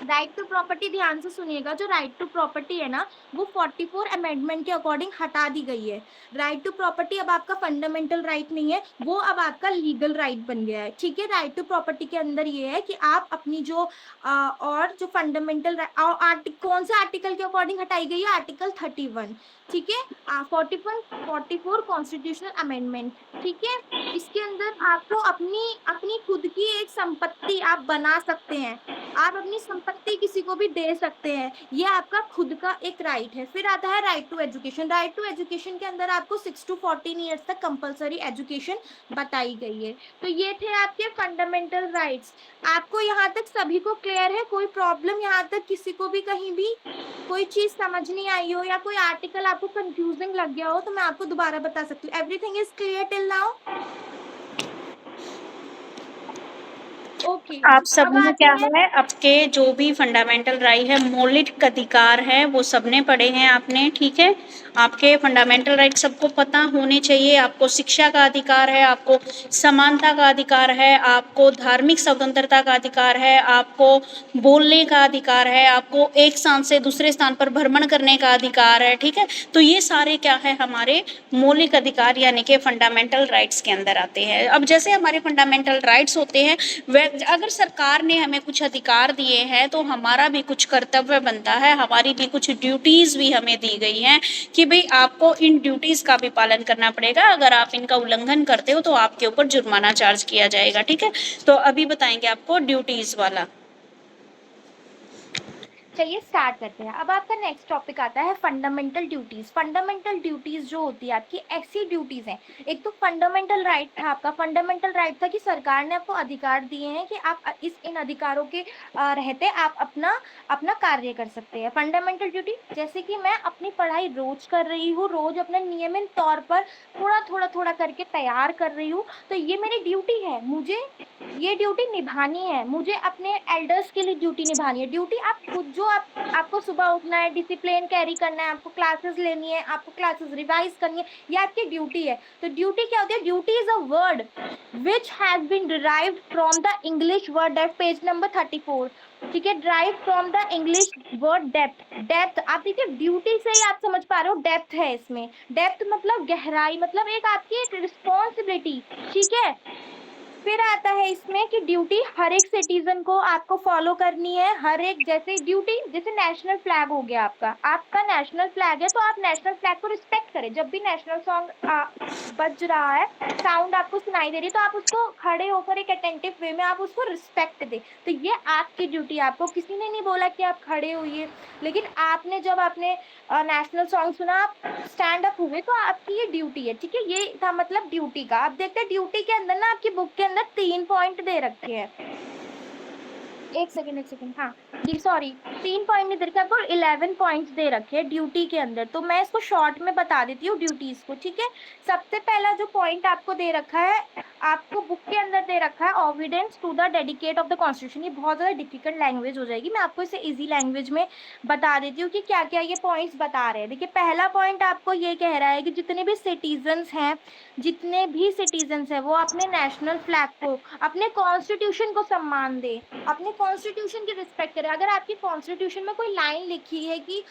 राइट टू प्रॉपर्टी ध्यान से सुनिएगा, जो राइट टू प्रॉपर्टी है ना, वो 44 अमेंडमेंट के अकॉर्डिंग हटा दी गई है। राइट टू प्रॉपर्टी अब आपका फंडामेंटल राइट नहीं है, वो अब आपका लीगल राइट बन गया है। ठीक है, राइट टू प्रॉपर्टी के अंदर ये है कि आप अपनी जो और जो फंडामेंटल कौन सा आर्टिकल के अकॉर्डिंग हटाई गई है, आर्टिकल 31। ठीक है, 44 कॉन्स्टिट्यूशनल अमेंडमेंट। ठीक है, इसके अंदर आपको अपनी अपनी खुद की एक संपत्ति आप बना सकते हैं, आप अपनी संपत्ति किसी को भी दे सकते हैं, ये आपका खुद का एक राइट है। फिर आता है right to education. Right to education के अंदर आपको 6 to 14 ईयर्स तक कंपलसरी एजुकेशन बताई गई है। तो ये थे आपके फंडामेंटल राइट्स। आपको यहाँ तक सभी को क्लियर है? कोई प्रॉब्लम यहाँ तक किसी को भी कहीं भी कोई चीज समझ नहीं आई हो, या कोई आर्टिकल आपको कंफ्यूजिंग लग गया हो, तो मैं आपको दोबारा बता सकती हूँ। Everything is clear till now? Okay, आप अब सबने आते क्या हैं। है, आपके जो भी फंडामेंटल राइट है, मौलिक अधिकार है, वो सबने पढ़े हैं आपने। ठीक है, आपके फंडामेंटल राइट सबको पता होने चाहिए। आपको शिक्षा का अधिकार है, आपको समानता का अधिकार है, आपको धार्मिक स्वतंत्रता का अधिकार है, आपको बोलने का अधिकार है, आपको एक स्थान से दूसरे स्थान पर भ्रमण करने का अधिकार है। ठीक है, तो ये सारे क्या है, हमारे मौलिक अधिकार यानी कि फंडामेंटल राइट्स के अंदर आते हैं। अब जैसे हमारे फंडामेंटल राइट्स होते हैं, अगर सरकार ने हमें कुछ अधिकार दिए हैं तो हमारा भी कुछ कर्तव्य बनता है, हमारी भी कुछ ड्यूटीज भी हमें दी गई हैं कि भाई आपको इन ड्यूटीज का भी पालन करना पड़ेगा। अगर आप इनका उल्लंघन करते हो तो आपके ऊपर जुर्माना चार्ज किया जाएगा। ठीक है, तो अभी बताएंगे आपको ड्यूटीज वाला। चलिए स्टार्ट करते हैं। अब आपका नेक्स्ट टॉपिक आता है फंडामेंटल ड्यूटीज। फंडामेंटल ड्यूटीज जो होती है आपकी ऐसी ड्यूटीज हैं, एक तो फंडामेंटल राइट था आपका, फंडामेंटल राइट था कि सरकार ने आपको अधिकार दिए हैं कि आप इस इन अधिकारों के रहते आप अपना अपना कार्य कर सकते हैं। फंडामेंटल ड्यूटी जैसे कि मैं अपनी पढ़ाई रोज कर रही हूँ, रोज अपने नियमित तौर पर थोड़ा थोड़ा थोड़ा करके तैयार कर रही हूँ, तो ये मेरी ड्यूटी है, मुझे ये ड्यूटी निभानी है, मुझे अपने एल्डर्स के लिए ड्यूटी निभानी है। ड्यूटी आप खुद जो आपको सुबह उठना है, डिसिप्लिन कैरी करना है, आपको क्लासेस लेनी है, आपको क्लासेस रिवाइज करनी है, ये आपकी ड्यूटी है। तो ड्यूटी क्या होती है? Duty is a word which has been derived from the English word depth, page number 34। ठीक है, drive from the English word depth. Depth आप देखिए, ड्यूटी से ही आप समझ पा रहे हो डेप्थ है इसमें। डेप्थ मतलब गहराई, मतलब एक आपकी एक रिस्पॉन्सिबिलिटी। ठीक है, फिर आता है इसमें कि ड्यूटी हर एक सिटीजन को आपको फॉलो करनी है। हर एक जैसे ड्यूटी, जैसे नेशनल फ्लैग हो गया आपका, आपका नेशनल फ्लैग है तो आप नेशनल फ्लैग को रिस्पेक्ट करें। जब भी नेशनल सॉन्ग बज रहा है, साउंड आपको सुनाई दे रही है, तो आप उसको खड़े होकर एक अटेंटिव वे में आप उसको रिस्पेक्ट दे। तो ये आपकी ड्यूटी, आपको किसी ने नहीं बोला कि आप खड़े होइए, लेकिन आपने जब आपने नेशनल सॉन्ग सुना, आप स्टैंड अप हुए, तो आपकी ये ड्यूटी है। ठीक है, ये था मतलब ड्यूटी का। अब देखते हैं ड्यूटी के अंदर ना, आपकी बुक के अंदर 3 पॉइंट दे रखे हैं। एक सेकेंड, एक सेकेंड, हाँ जी सॉरी, 3 पॉइंट नहीं दे रखे आपको, 11 पॉइंट्स दे रखे हैं ड्यूटी के अंदर। तो मैं इसको शॉर्ट में बता देती हूँ ड्यूटीज को। ठीक है, सबसे पहला जो पॉइंट आपको दे रखा है, आपको बुक के अंदर दे रखा है obedience to the dedicate of the constitution. ये बहुत ज्यादा डिफिकल्ट लैंग्वेज हो जाएगी, मैं आपको इसे इजी लैंग्वेज में बता देती हूँ कि क्या क्या ये पॉइंट्स बता रहे हैं। देखिए, पहला पॉइंट आपको ये कह रहा है कि जितने भी सिटीजन्स हैं, जितने भी सिटीजन्स हैं, वो अपने नेशनल फ्लैग को, अपने कॉन्स्टिट्यूशन को सम्मान दे, अपने कॉन्स्टिट्यूशन की रिस्पेक्ट करें। अगर आपकी कॉन्स्टिट्यूशन में कोई लाइन लिखी है कि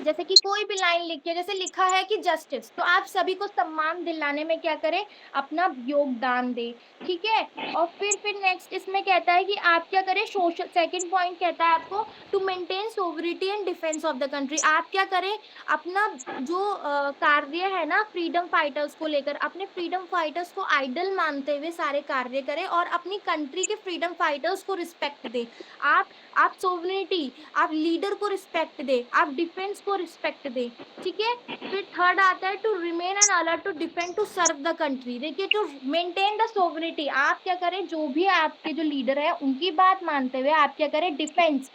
जैसे कि कोई भी लाइन लिखी है, जैसे लिखा है कि जस्टिस, तो आप सभी को सम्मान दिलाने में क्या करें? अपना योगदान दे। ठीक है, और फिर नेक्स्ट इसमें कहता है कि आप क्या करें? सोशल, सेकंड पॉइंट कहता है आपको to maintain sovereignty and defence of the country. आप क्या करें? अपना जो कार्य है ना फ्रीडम फाइटर्स को लेकर, अपने फ्रीडम फाइटर्स को आइडल मानते हुए सारे कार्य करें और अपनी कंट्री के फ्रीडम फाइटर्स को रिस्पेक्ट दे। आप सोवरिटी, आप लीडर को रिस्पेक्ट दे, आप डिफेंस को रिस्पेक्ट दे। ठीक है, फिर थर्ड आता है to remain and alert to defend to serve the country. देखिए, टू मेंटेन द सोवरिटी, आप क्या करें? जो भी आपके जो लीडर है उनकी बात मानते हुए आप क्या करें? डिफेंस,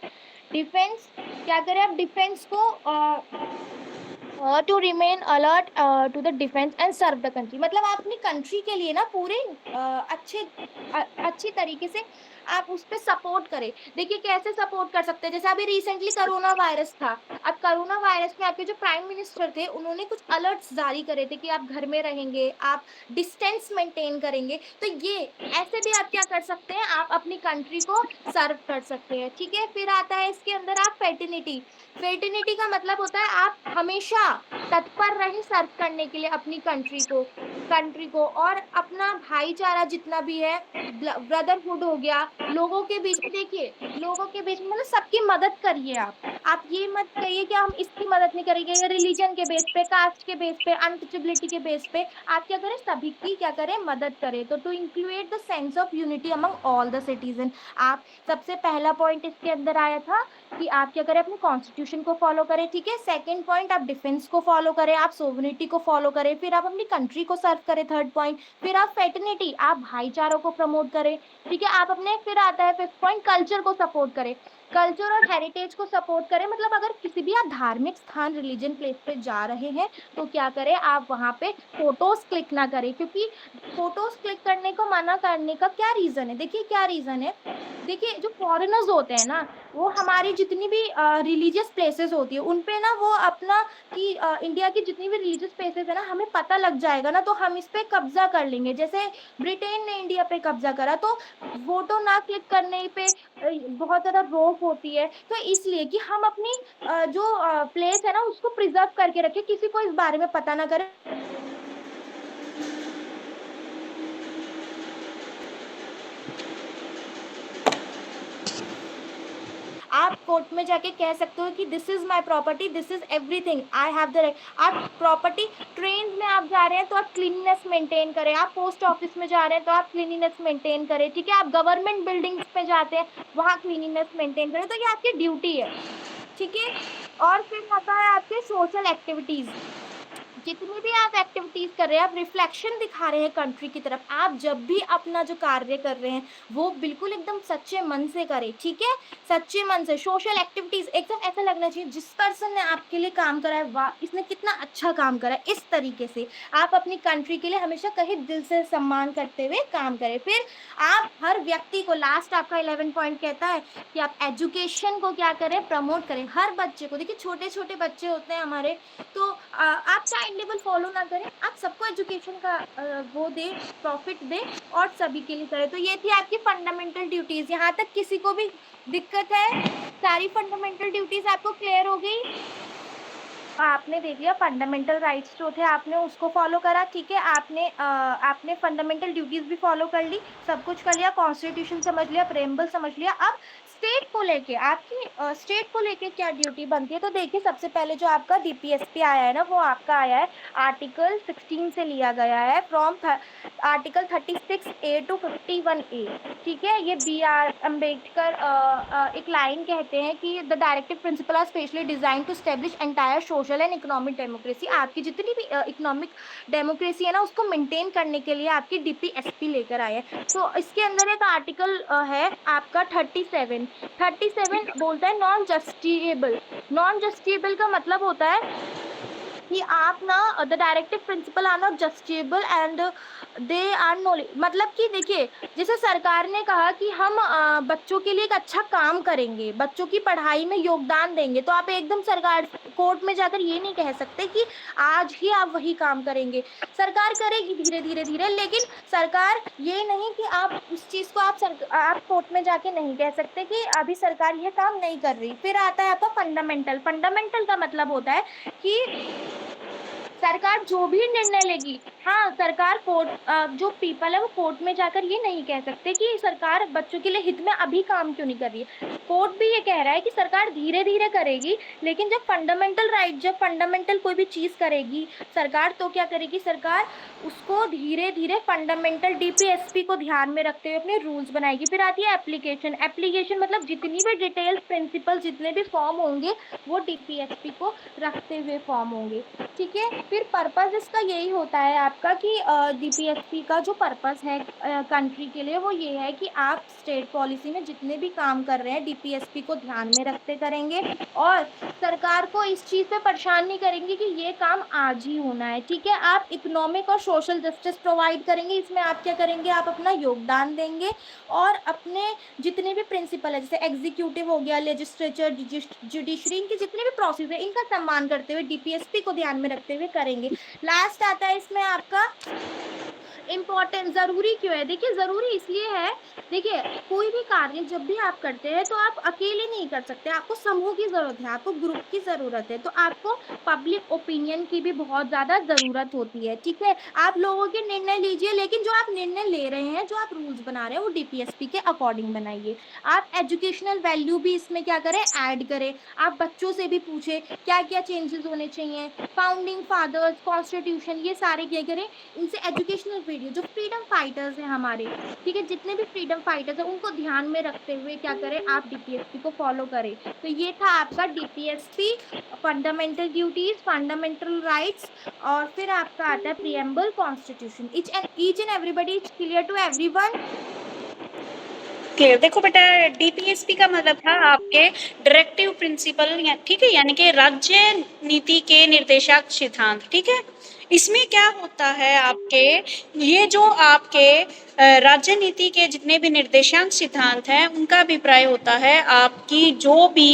डिफेंस क्या करें? आप डिफेंस को to remain alert to the defence and serve the country. मतलब आप अपनी कंट्री के लिए ना पूरे अच्छी तरीके से आप उस पर सपोर्ट करें। देखिए, कैसे सपोर्ट कर सकते हैं? जैसे अभी रिसेंटली कोरोना वायरस था। अब कोरोना वायरस में आपके जो प्राइम मिनिस्टर थे, उन्होंने कुछ अलर्ट्स जारी करे थे कि आप घर में रहेंगे, आप डिस्टेंस मेंटेन करेंगे। तो ये ऐसे भी आप क्या कर सकते हैं? आप अपनी कंट्री को सर्व कर सकते हैं। ठीक है, फिर आता है इसके अंदर आप फेटर्निटी। फेटर्निटी का मतलब होता है आप हमेशा तत्पर रहे सर्व करने के लिए अपनी कंट्री को और अपना भाईचारा जितना भी है, ब्रदरहुड हो गया, लोगों के बीच में। देखिए, लोगों के बीच में मतलब सबकी मदद करिए। आप ये मत कहिए कि हम इसकी मदद नहीं करेंगे, रिलीजन के बेस पे, कास्ट के बेस पे, अनटचेबिलिटी के बेस पे। आप क्या करें? सभी की क्या करें? मदद करें। तो to include the sense of unity among all the citizen. आप सबसे पहला पॉइंट इसके अंदर आया था कि आप क्या करें? अपने कॉन्स्टिट्यूशन को फॉलो करें। ठीक है, सेकंड पॉइंट आप डिफेंस को फॉलो करें, आप सोवरिटी को फॉलो करें, फिर आप अपनी कंट्री को सर्व करें। थर्ड पॉइंट, फिर आप फेटर्निटी, आप भाईचारों को प्रमोट करें। ठीक है, आप अपने, फिर आता है फिफ्थ पॉइंट, कल्चर को सपोर्ट करें, कल्चर और हेरिटेज को सपोर्ट करें। मतलब अगर किसी भी आप धार्मिक स्थान, रिलीजन प्लेस पे जा रहे हैं, तो क्या करें? आप वहां पे फोटोज क्लिक ना करें, क्योंकि फोटोज क्लिक करने को मना करने का क्या रीजन है? देखिए, क्या रीजन है? देखिए, जो फॉरेनर्स होते हैं ना, वो हमारी जितनी भी रिलीजियस प्लेसेस होती है उन पे ना वो अपना कि इंडिया की जितनी भी रिलीजियस प्लेसेस है ना, हमें पता लग जाएगा ना, तो हम इस पे कब्जा कर लेंगे। जैसे ब्रिटेन ने इंडिया पे कब्जा करा, तो फोटो ना क्लिक करने पे बहुत ज्यादा रोक होती है। तो इसलिए कि हम अपनी जो प्लेस है ना उसको प्रिजर्व करके रखें, किसी को इस बारे में पता ना करे। आप कोर्ट में जाके कह सकते हो कि this is my property, this is everything, I have the right. आप प्रॉपर्टी, ट्रेन में आप जा रहे हैं तो आप क्लीननेस मेंटेन करें, आप पोस्ट ऑफिस में जा रहे हैं तो आप क्लीनिनेस मेंटेन करें, ठीक है, आप गवर्नमेंट बिल्डिंग्स पे जाते हैं वहां क्लीनिनेस मेंटेन करें, तो ये आपकी ड्यूटी है, ठीक है। और फिर आता है आपके सोशल एक्टिविटीज। जितनी भी आप एक्टिविटीज कर रहे हैं, आप रिफ्लेक्शन दिखा रहे हैं कंट्री की तरफ। आप जब भी अपना जो कार्य कर रहे हैं वो बिल्कुल एकदम सच्चे मन से करें, ठीक है, सच्चे मन से। सोशल एक्टिविटीज एकदम ऐसा लगना चाहिए जिस पर्सन ने आपके लिए काम करा है, वाह इसने कितना अच्छा काम करा है, इस तरीके से आप अपनी कंट्री के लिए हमेशा कहीं दिल से सम्मान करते हुए काम करें। फिर आप हर व्यक्ति को, लास्ट आपका 11 पॉइंट कहता है कि आप एजुकेशन को क्या करें, प्रमोट करें। हर बच्चे को, देखिए छोटे छोटे बच्चे होते हैं हमारे, तो आप चाइल्ड लेवल फॉलो ना करें, आप सबको एजुकेशन का वो दे, प्रॉफिट दे और सभी के लिए करें। तो ये थी आपकी फंडामेंटल ड्यूटीज। यहाँ तक किसी को भी दिक्कत है? सारी फंडामेंटल ड्यूटीज आपको क्लियर हो गई? आपने देख लिया फंडामेंटल राइट्स जो थे आपने उसको फॉलो करा, ठीक है, आपने फंडामेंटल ड्यूटीज भी फॉलो कर ली, सब कुछ कर लिया, कॉन्स्टिट्यूशन समझ लिया, प्रेम्बल समझ लिया। अब स्टेट को लेके आपकी स्टेट को लेके क्या ड्यूटी बनती है, तो देखिए सबसे पहले जो आपका डीपीएसपी आया है ना, वो आपका आया है आर्टिकल 16 से लिया गया है, from article 36A to 51A, ठीक है। ये बी आर अम्बेडकर एक लाइन कहते हैं कि the directive principle are specially design to establish entire social and economic democracy. आपकी जितनी भी इकोनॉमिक डेमोक्रेसी है ना, उसको मेंटेन करने के लिए आपकी डीपीएसपी लेकर आए हैं। तो इसके अंदर एक आर्टिकल है आपका 37 बोलता है नॉन जस्टिएबल। नॉन जस्टिएबल का मतलब होता है कि आप ना, the directive principle are not justiciable and they are no, मतलब कि देखिए जैसे सरकार ने कहा कि हम बच्चों के लिए एक अच्छा काम करेंगे, बच्चों की पढ़ाई में योगदान देंगे, तो आप एकदम सरकार कोर्ट में जाकर ये नहीं कह सकते कि आज ही आप वही काम करेंगे। सरकार करेगी धीरे धीरे धीरे, लेकिन सरकार ये नहीं कि आप उस चीज को आप कोर्ट में जाके नहीं कह सकते कि अभी सरकार ये काम नहीं कर रही। फिर आता है आपका फंडामेंटल। फंडामेंटल का मतलब होता है कि सरकार जो भी निर्णय लेगी, हाँ सरकार कोर्ट, जो पीपल है वो कोर्ट में जाकर ये नहीं कह सकते कि सरकार बच्चों के लिए हित में अभी काम क्यों नहीं कर रही है। कोर्ट भी ये कह रहा है कि सरकार धीरे धीरे करेगी, लेकिन जब फंडामेंटल राइट, जब फंडामेंटल कोई भी चीज करेगी सरकार, तो क्या करेगी सरकार, उसको धीरे धीरे फंडामेंटल डीपीएसपी को ध्यान में रखते हुए अपने रूल्स बनाएगी। फिर आती है एप्लीकेशन। एप्लीकेशन मतलब जितनी भी डिटेल्स, प्रिंसिपल, जितने भी फॉर्म होंगे वो डीपीएसपी को रखते हुए फॉर्म होंगे, ठीक है। फिर पर्पस इसका यही होता है आपका कि डीपीएसपी का जो पर्पस है कंट्री के लिए, वो ये है कि आप स्टेट पॉलिसी में जितने भी काम कर रहे हैं डीपीएसपी को ध्यान में रखते करेंगे, और सरकार को इस चीज पे परेशान नहीं करेंगे कि ये काम आज ही होना है, ठीक है। आप इकोनॉमिक और सोशल जस्टिस प्रोवाइड करेंगे, इसमें आप क्या करेंगे, आप अपना योगदान देंगे, और अपने जितने भी प्रिंसिपल है, जैसे एग्जीक्यूटिव हो गया, लेजिस्लेचर, जुडिशरी, इनके जितने भी प्रोसेस है इनका सम्मान करते हुए डीपीएसपी को ध्यान में रखते हुए करेंगे। लास्ट आता है इसमें आपका इम्पोर्टेंट। जरूरी क्यों है? देखिए जरूरी इसलिए है, देखिए कोई भी कार्य जब भी आप करते हैं तो आप अकेले नहीं कर सकते, आपको समूह की जरूरत है, आपको ग्रुप की जरूरत है, तो आपको पब्लिक ओपिनियन की भी बहुत ज्यादा जरूरत होती है, ठीक है। आप लोगों के निर्णय लीजिए, लेकिन जो आप निर्णय ले रहे हैं, जो आप रूल्स बना रहे हैं, वो डीपीएसपी के अकॉर्डिंग बनाइए। आप एजुकेशनल वैल्यू भी इसमें क्या करें, ऐड करें। आप बच्चों से भी पूछे क्या क्या चेंजेस होने चाहिए, फाउंडिंग फादर्स, कॉन्स्टिट्यूशन, ये सारे क्या करें, इनसे एजुकेशनल वीडियो, जो फ्रीडम फाइटर्स हैं हमारे, ठीक है, जितने भी फ्रीडम फाइटर्स हैं उनको ध्यान में रखते हुए क्या करें, आप डीपीएसपी को फॉलो करें। तो ये था आपका DPSP, fundamental duties, fundamental rights, और फिर आपका आता है preamble, constitution. Each and everybody is clear to everyone? Clear. देखो बेटा, डीपीएसपी का मतलब था आपके डायरेक्टिव प्रिंसिपल, ठीक है, यानी कि राज्य नीति के निर्देशक सिद्धांत, ठीक है। इसमें क्या होता है आपके, ये जो आपके राज्य नीति के जितने भी निर्देशांक सिद्धांत हैं उनका अभिप्राय होता है आपकी जो भी,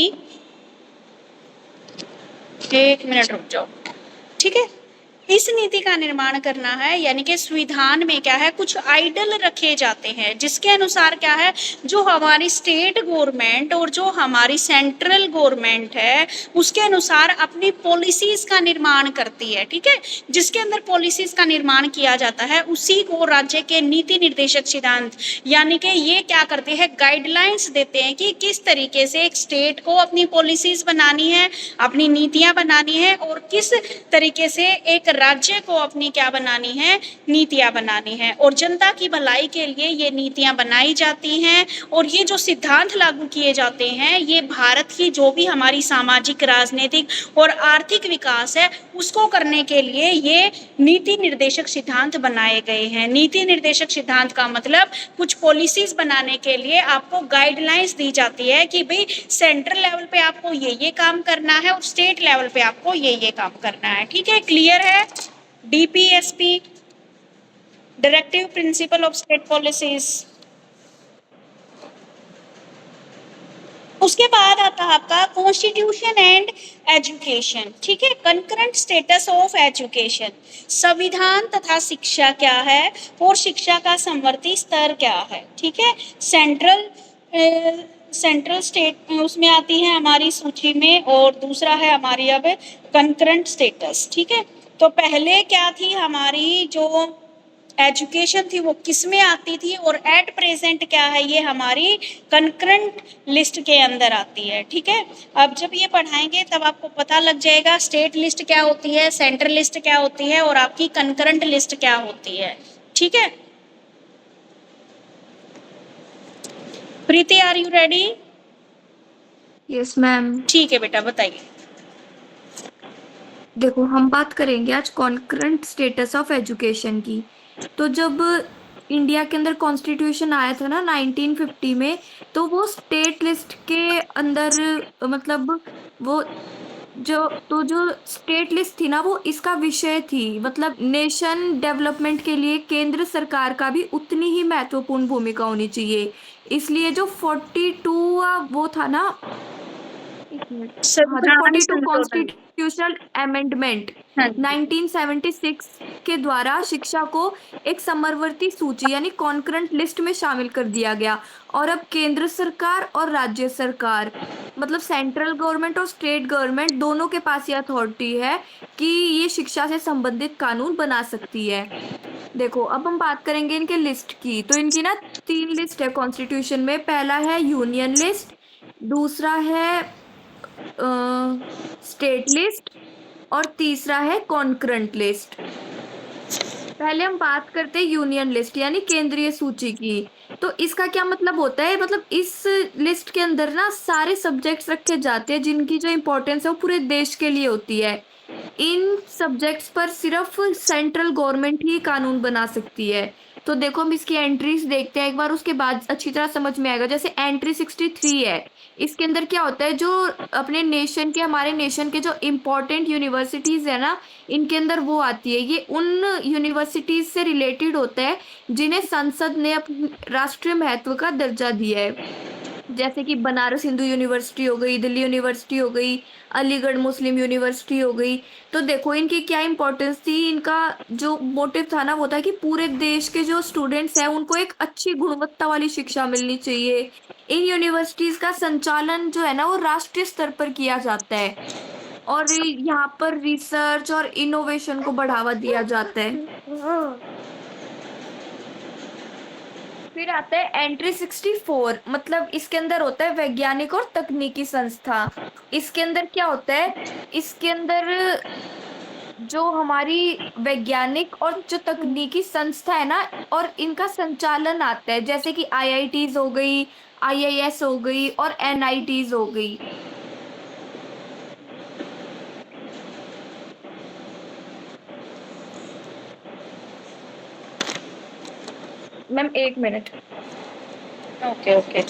एक मिनट रुक जाओ, ठीक है, इस नीति का निर्माण करना है, यानी कि संविधान में क्या है, कुछ आइडल रखे जाते हैं जिसके अनुसार क्या है, जो हमारी स्टेट गवर्नमेंट और जो हमारी सेंट्रल गवर्नमेंट है उसके अनुसार अपनी पॉलिसीज का निर्माण करती है। ठीक है, जिसके अंदर पॉलिसीज का निर्माण किया जाता है उसी को राज्य के नीति निर्देशक सिद्धांत, यानी कि ये क्या करते हैं, गाइडलाइंस देते हैं कि किस तरीके से एक स्टेट को अपनी पॉलिसीज बनानी है, अपनी नीतियां बनानी है, और किस तरीके से एक राज्य को अपनी क्या बनानी है, नीतियां बनानी है। और जनता की भलाई के लिए ये नीतियां बनाई जाती हैं, और ये जो सिद्धांत लागू किए जाते हैं ये भारत की जो भी हमारी सामाजिक, राजनीतिक और आर्थिक विकास है उसको करने के लिए ये नीति निर्देशक सिद्धांत बनाए गए हैं। नीति निर्देशक सिद्धांत का मतलब कुछ पॉलिसीज बनाने के लिए आपको गाइडलाइंस दी जाती है कि भाई सेंट्रल लेवल पे आपको ये काम करना है और स्टेट लेवल पे आपको ये काम करना है। ठीक है, क्लियर है? DPSP, directive principle of state policies. उसके बाद आता है आपका कॉन्स्टिट्यूशन एंड एजुकेशन। ठीक है, कंकरेंट स्टेटस ऑफ एजुकेशन, संविधान तथा शिक्षा क्या है और शिक्षा का समवर्ती स्तर क्या है। ठीक है, सेंट्रल स्टेट उसमें आती है हमारी सूची में, और दूसरा है हमारी अब कंकरेंट स्टेटस। ठीक है, तो पहले क्या थी हमारी जो एजुकेशन थी वो किस में आती थी, और एट प्रेजेंट क्या है, ये हमारी कंकरेंट लिस्ट के अंदर आती है। ठीक है, अब जब ये पढ़ाएंगे तब आपको पता लग जाएगा स्टेट लिस्ट क्या होती है, सेंट्रल लिस्ट क्या होती है, और आपकी कंकरेंट लिस्ट क्या होती है। ठीक है, Preeti are you ready? Yes ma'am. ठीक है बेटा, बताइए। देखो, हम बात करेंगे आज कॉन्करेंट स्टेटस ऑफ एजुकेशन की। तो जब इंडिया के अंदर कॉन्स्टिट्यूशन आया था ना 1950 में, तो वो स्टेट लिस्ट के अंदर मतलब वो जो स्टेट लिस्ट थी ना वो इसका विषय थी। मतलब नेशन डेवलपमेंट के लिए केंद्र सरकार का भी उतनी ही महत्वपूर्ण भूमिका होनी चाहिए। इसलिए जो 42 वो था ना, एक मिनट, हाँ, जो संविधान 42 संशोधन। कॉन्स्टिट्यूशनल अमेंडमेंट हाँ जी। 1976 के द्वारा शिक्षा को एक समवर्ती सूची यानी कॉन्करेंट लिस्ट में शामिल कर दिया गया। और अब केंद्र सरकार और राज्य सरकार, मतलब सेंट्रल गवर्नमेंट और स्टेट गवर्नमेंट, दोनों के पास ये अथॉरिटी है कि ये शिक्षा से संबंधित कानून बना सकती है। देखो, अब हम बात करेंगे इनके लिस्ट की। तो इनकी ना 3 लिस्ट है कॉन्स्टिट्यूशन में। पहला है यूनियन लिस्ट, दूसरा है स्टेट लिस्ट, और तीसरा है कॉन्करेंट लिस्ट। पहले हम बात करते हैं यूनियन लिस्ट यानी केंद्रीय सूची की। तो इसका क्या मतलब होता है, मतलब इस लिस्ट के अंदर ना सारे सब्जेक्ट्स रखे जाते हैं जिनकी जो इम्पोर्टेंस है वो पूरे देश के लिए होती है। इन सब्जेक्ट्स पर सिर्फ सेंट्रल गवर्नमेंट ही कानून बना सकती है। तो देखो, हम इसकी एंट्रीज देखते हैं एक बार, उसके बाद अच्छी तरह समझ में आएगा। जैसे एंट्री 63 है, इसके अंदर क्या होता है, जो अपने नेशन के, हमारे नेशन के जो इम्पोर्टेंट यूनिवर्सिटीज है ना, इनके अंदर वो आती है। ये उन यूनिवर्सिटीज से रिलेटेड होता है जिन्हें संसद ने राष्ट्रीय महत्व का दर्जा दिया है। जैसे कि बनारस हिंदू यूनिवर्सिटी हो गई, दिल्ली यूनिवर्सिटी हो गई, अलीगढ़ मुस्लिम यूनिवर्सिटी हो गई। तो देखो, इनकी क्या इंपॉर्टेंस थी। इनका जो मोटिव था ना वो था कि पूरे देश के जो स्टूडेंट्स हैं उनको एक अच्छी गुणवत्ता वाली शिक्षा मिलनी चाहिए। इन यूनिवर्सिटीज का संचालन जो है ना वो राष्ट्रीय स्तर पर किया जाता है, और यहाँ पर रिसर्च और इनोवेशन को बढ़ावा दिया जाता है। फिर आता है एंट्री 64, मतलब इसके अंदर होता है वैज्ञानिक और तकनीकी संस्था। इसके अंदर क्या होता है, इसके अंदर जो हमारी वैज्ञानिक और जो तकनीकी संस्था है ना, और इनका संचालन आता है। जैसे कि आईआईटीज हो गई, आईआईएस हो गई, और एनआईटीज हो गई। मैम, एक मिनट। Okay okay.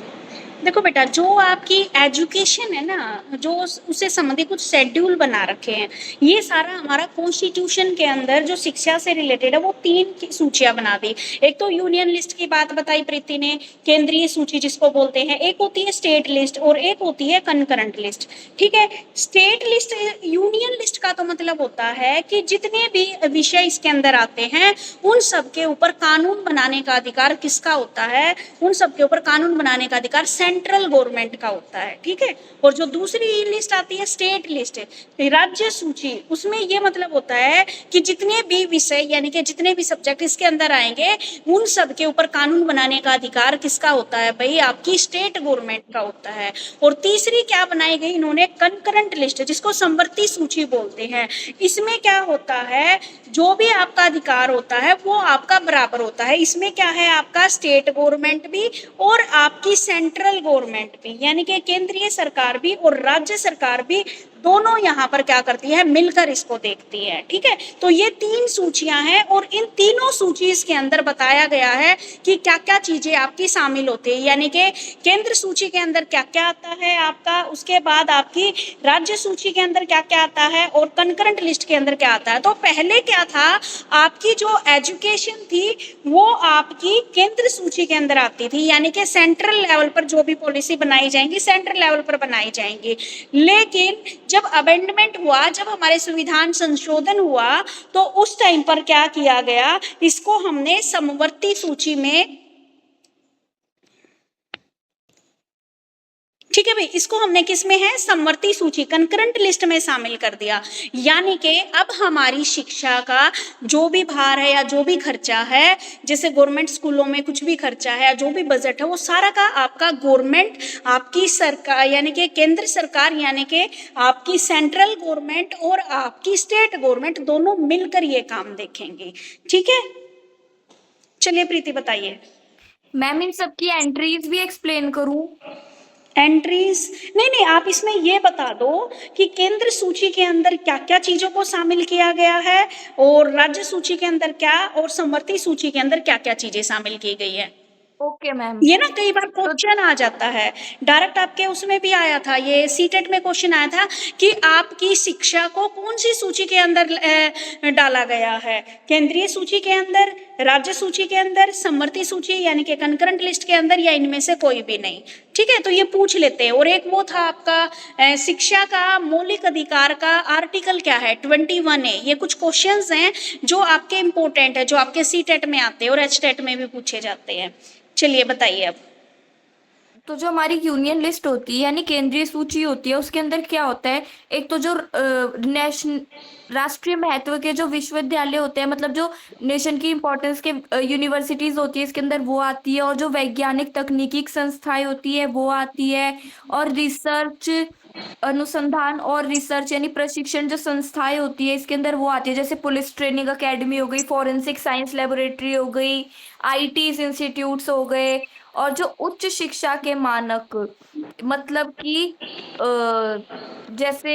देखो बेटा, जो आपकी एजुकेशन है ना, जो उससे संबंधित कुछ शेड्यूल बना रखे हैं, ये सारा हमारा कॉन्स्टिट्यूशन के अंदर जो शिक्षा से रिलेटेड है वो 3 सूचियां बना दी। एक तो यूनियन लिस्ट की बात बताई प्रीति ने, केंद्रीय सूची जिसको बोलते हैं, एक होती है स्टेट लिस्ट और एक होती है कंकरेंट लिस्ट। ठीक है, स्टेट लिस्ट, यूनियन लिस्ट का तो मतलब होता है कि जितने भी विषय इसके अंदर आते हैं उन सब के ऊपर कानून बनाने का अधिकार किसका होता है, उन सब के ऊपर कानून बनाने का अधिकार सेंट्रल गवर्नमेंट का होता है। ठीक है, और जो दूसरी लिस्ट आती है स्टेट लिस्ट, राज्य सूची, उसमें ये मतलब होता है कि जितने भी विषय यानी कि जितने भी सब्जेक्ट इसके अंदर आएंगे उन सब के ऊपर कानून बनाने का अधिकार किसका होता है भाई, आपकी स्टेट गवर्नमेंट का होता है। और तीसरी क्या बनाई गई इन्होंने, कंकरेंट लिस्ट, जिसको समवर्ती सूची बोलते हैं। इसमें क्या होता है, जो भी आपका अधिकार होता है वो आपका बराबर होता है। इसमें क्या है, आपका स्टेट गवर्नमेंट भी और आपकी सेंट्रल गवर्नमेंट भी, यानी कि केंद्रीय सरकार भी और राज्य सरकार भी, दोनों यहाँ पर क्या करती है, मिलकर इसको देखती है। ठीक है, तो ये 3 सूचियां हैं और इन तीनों सूची के अंदर बताया गया है कि क्या क्या चीजें आपकी शामिल होती है, यानी कि केंद्र सूची के अंदर क्या क्या आता है आपका, उसके बाद आपकी राज्य सूची के अंदर क्या क्या आता है और कंकरेंट लिस्ट के अंदर क्या आता है। तो पहले क्या था, आपकी जो एजुकेशन थी वो आपकी केंद्र सूची के अंदर आती थी, यानी कि सेंट्रल लेवल पर जो भी पॉलिसी बनाई जाएंगी सेंट्रल लेवल पर बनाई जाएंगी। लेकिन जब अमेंडमेंट हुआ, जब हमारे संविधान संशोधन हुआ, तो उस टाइम पर क्या किया गया, इसको हमने समवर्ती सूची में, ठीक है भाई, इसको हमने किस में है, समवर्ती सूची कंकरेंट लिस्ट में शामिल कर दिया। यानी कि अब हमारी शिक्षा का जो भी भार है या जो भी खर्चा है, जैसे गवर्नमेंट स्कूलों में कुछ भी खर्चा है, जो भी बजट है, वो सारा का आपका गवर्नमेंट, आपकी सरकार यानी कि केंद्र सरकार यानी कि आपकी सेंट्रल गवर्नमेंट और आपकी स्टेट गवर्नमेंट दोनों मिलकर ये काम देखेंगे। ठीक है, चलिए प्रीति बताइए। मैम इन सब की एंट्रीज भी एक्सप्लेन करूं? एंट्रीज नहीं नहीं, आप इसमें ये बता दो कि केंद्र सूची के अंदर क्या क्या चीजों को शामिल किया गया है और राज्य सूची के अंदर क्या और समवर्ती सूची के अंदर क्या क्या चीजें शामिल की गई है। Okay ma'am. ये ना कई बार क्वेश्चन आ जाता है, डायरेक्ट आपके उसमें भी आया था, ये सीटेट में क्वेश्चन आया था कि आपकी शिक्षा को कौन सी सूची के अंदर डाला गया है, केंद्रीय सूची के अंदर, राज्य सूची के अंदर, समवर्ती सूची यानी कि कंकरेंट लिस्ट के अंदर, या इनमें से कोई भी नहीं। ठीक है, तो ये पूछ लेते हैं। और एक वो था आपका शिक्षा का मौलिक अधिकार का आर्टिकल क्या है, 21A। ये कुछ क्वेश्चंस हैं जो आपके इंपॉर्टेंट है, जो आपके सीटेट में आते हैं और एचटेट में भी पूछे जाते हैं। चलिए बताइए अब। तो जो हमारी यूनियन लिस्ट होती है यानी केंद्रीय सूची होती है, उसके अंदर क्या होता है, एक तो जो नेशन राष्ट्रीय महत्व के जो विश्वविद्यालय होते हैं, मतलब जो नेशन की इंपॉर्टेंस के यूनिवर्सिटीज होती है, इसके अंदर वो आती है। और जो वैज्ञानिक तकनीकी संस्थाएं होती है वो आती है। और रिसर्च, अनुसंधान और रिसर्च यानी प्रशिक्षण जो संस्थाएं होती है, इसके अंदर वो आती है। जैसे पुलिस ट्रेनिंग एकेडमी हो गई, फॉरेंसिक साइंस लेबोरेटरी हो गई, आईटी इंस्टीट्यूट्स हो गए। और जो उच्च शिक्षा के मानक, मतलब कि जैसे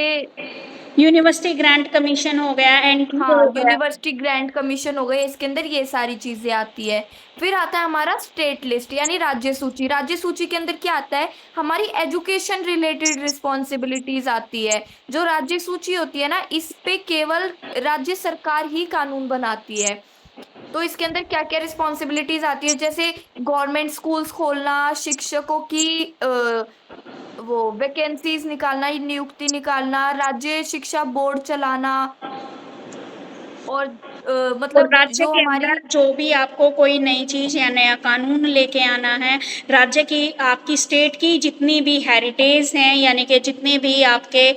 यूनिवर्सिटी ग्रांट कमीशन हो गया, एनटीए हाँ, हो गया। यूनिवर्सिटी ग्रांट कमीशन हो गए, इसके अंदर ये सारी चीजें आती है। फिर आता है हमारा स्टेट लिस्ट यानी राज्य सूची। राज्य सूची के अंदर क्या आता है, हमारी एजुकेशन रिलेटेड रिस्पॉन्सिबिलिटीज आती है। जो राज्य सूची होती है ना, इस पे केवल राज्य सरकार ही कानून बनाती है। तो इसके अंदर क्या क्या रिस्पॉन्सिबिलिटीज आती है, जैसे गवर्नमेंट स्कूल्स खोलना, शिक्षकों की वो वैकेंसीज निकालना, नियुक्ति निकालना, राज्य शिक्षा बोर्ड चलाना। और और मतलब राज्य जो के हमारी अंदर जो भी आपको कोई नई चीज या नया कानून लेके आना है, राज्य की आपकी स्टेट की जितनी भी हेरिटेज हैं यानी कि जितने भी आपके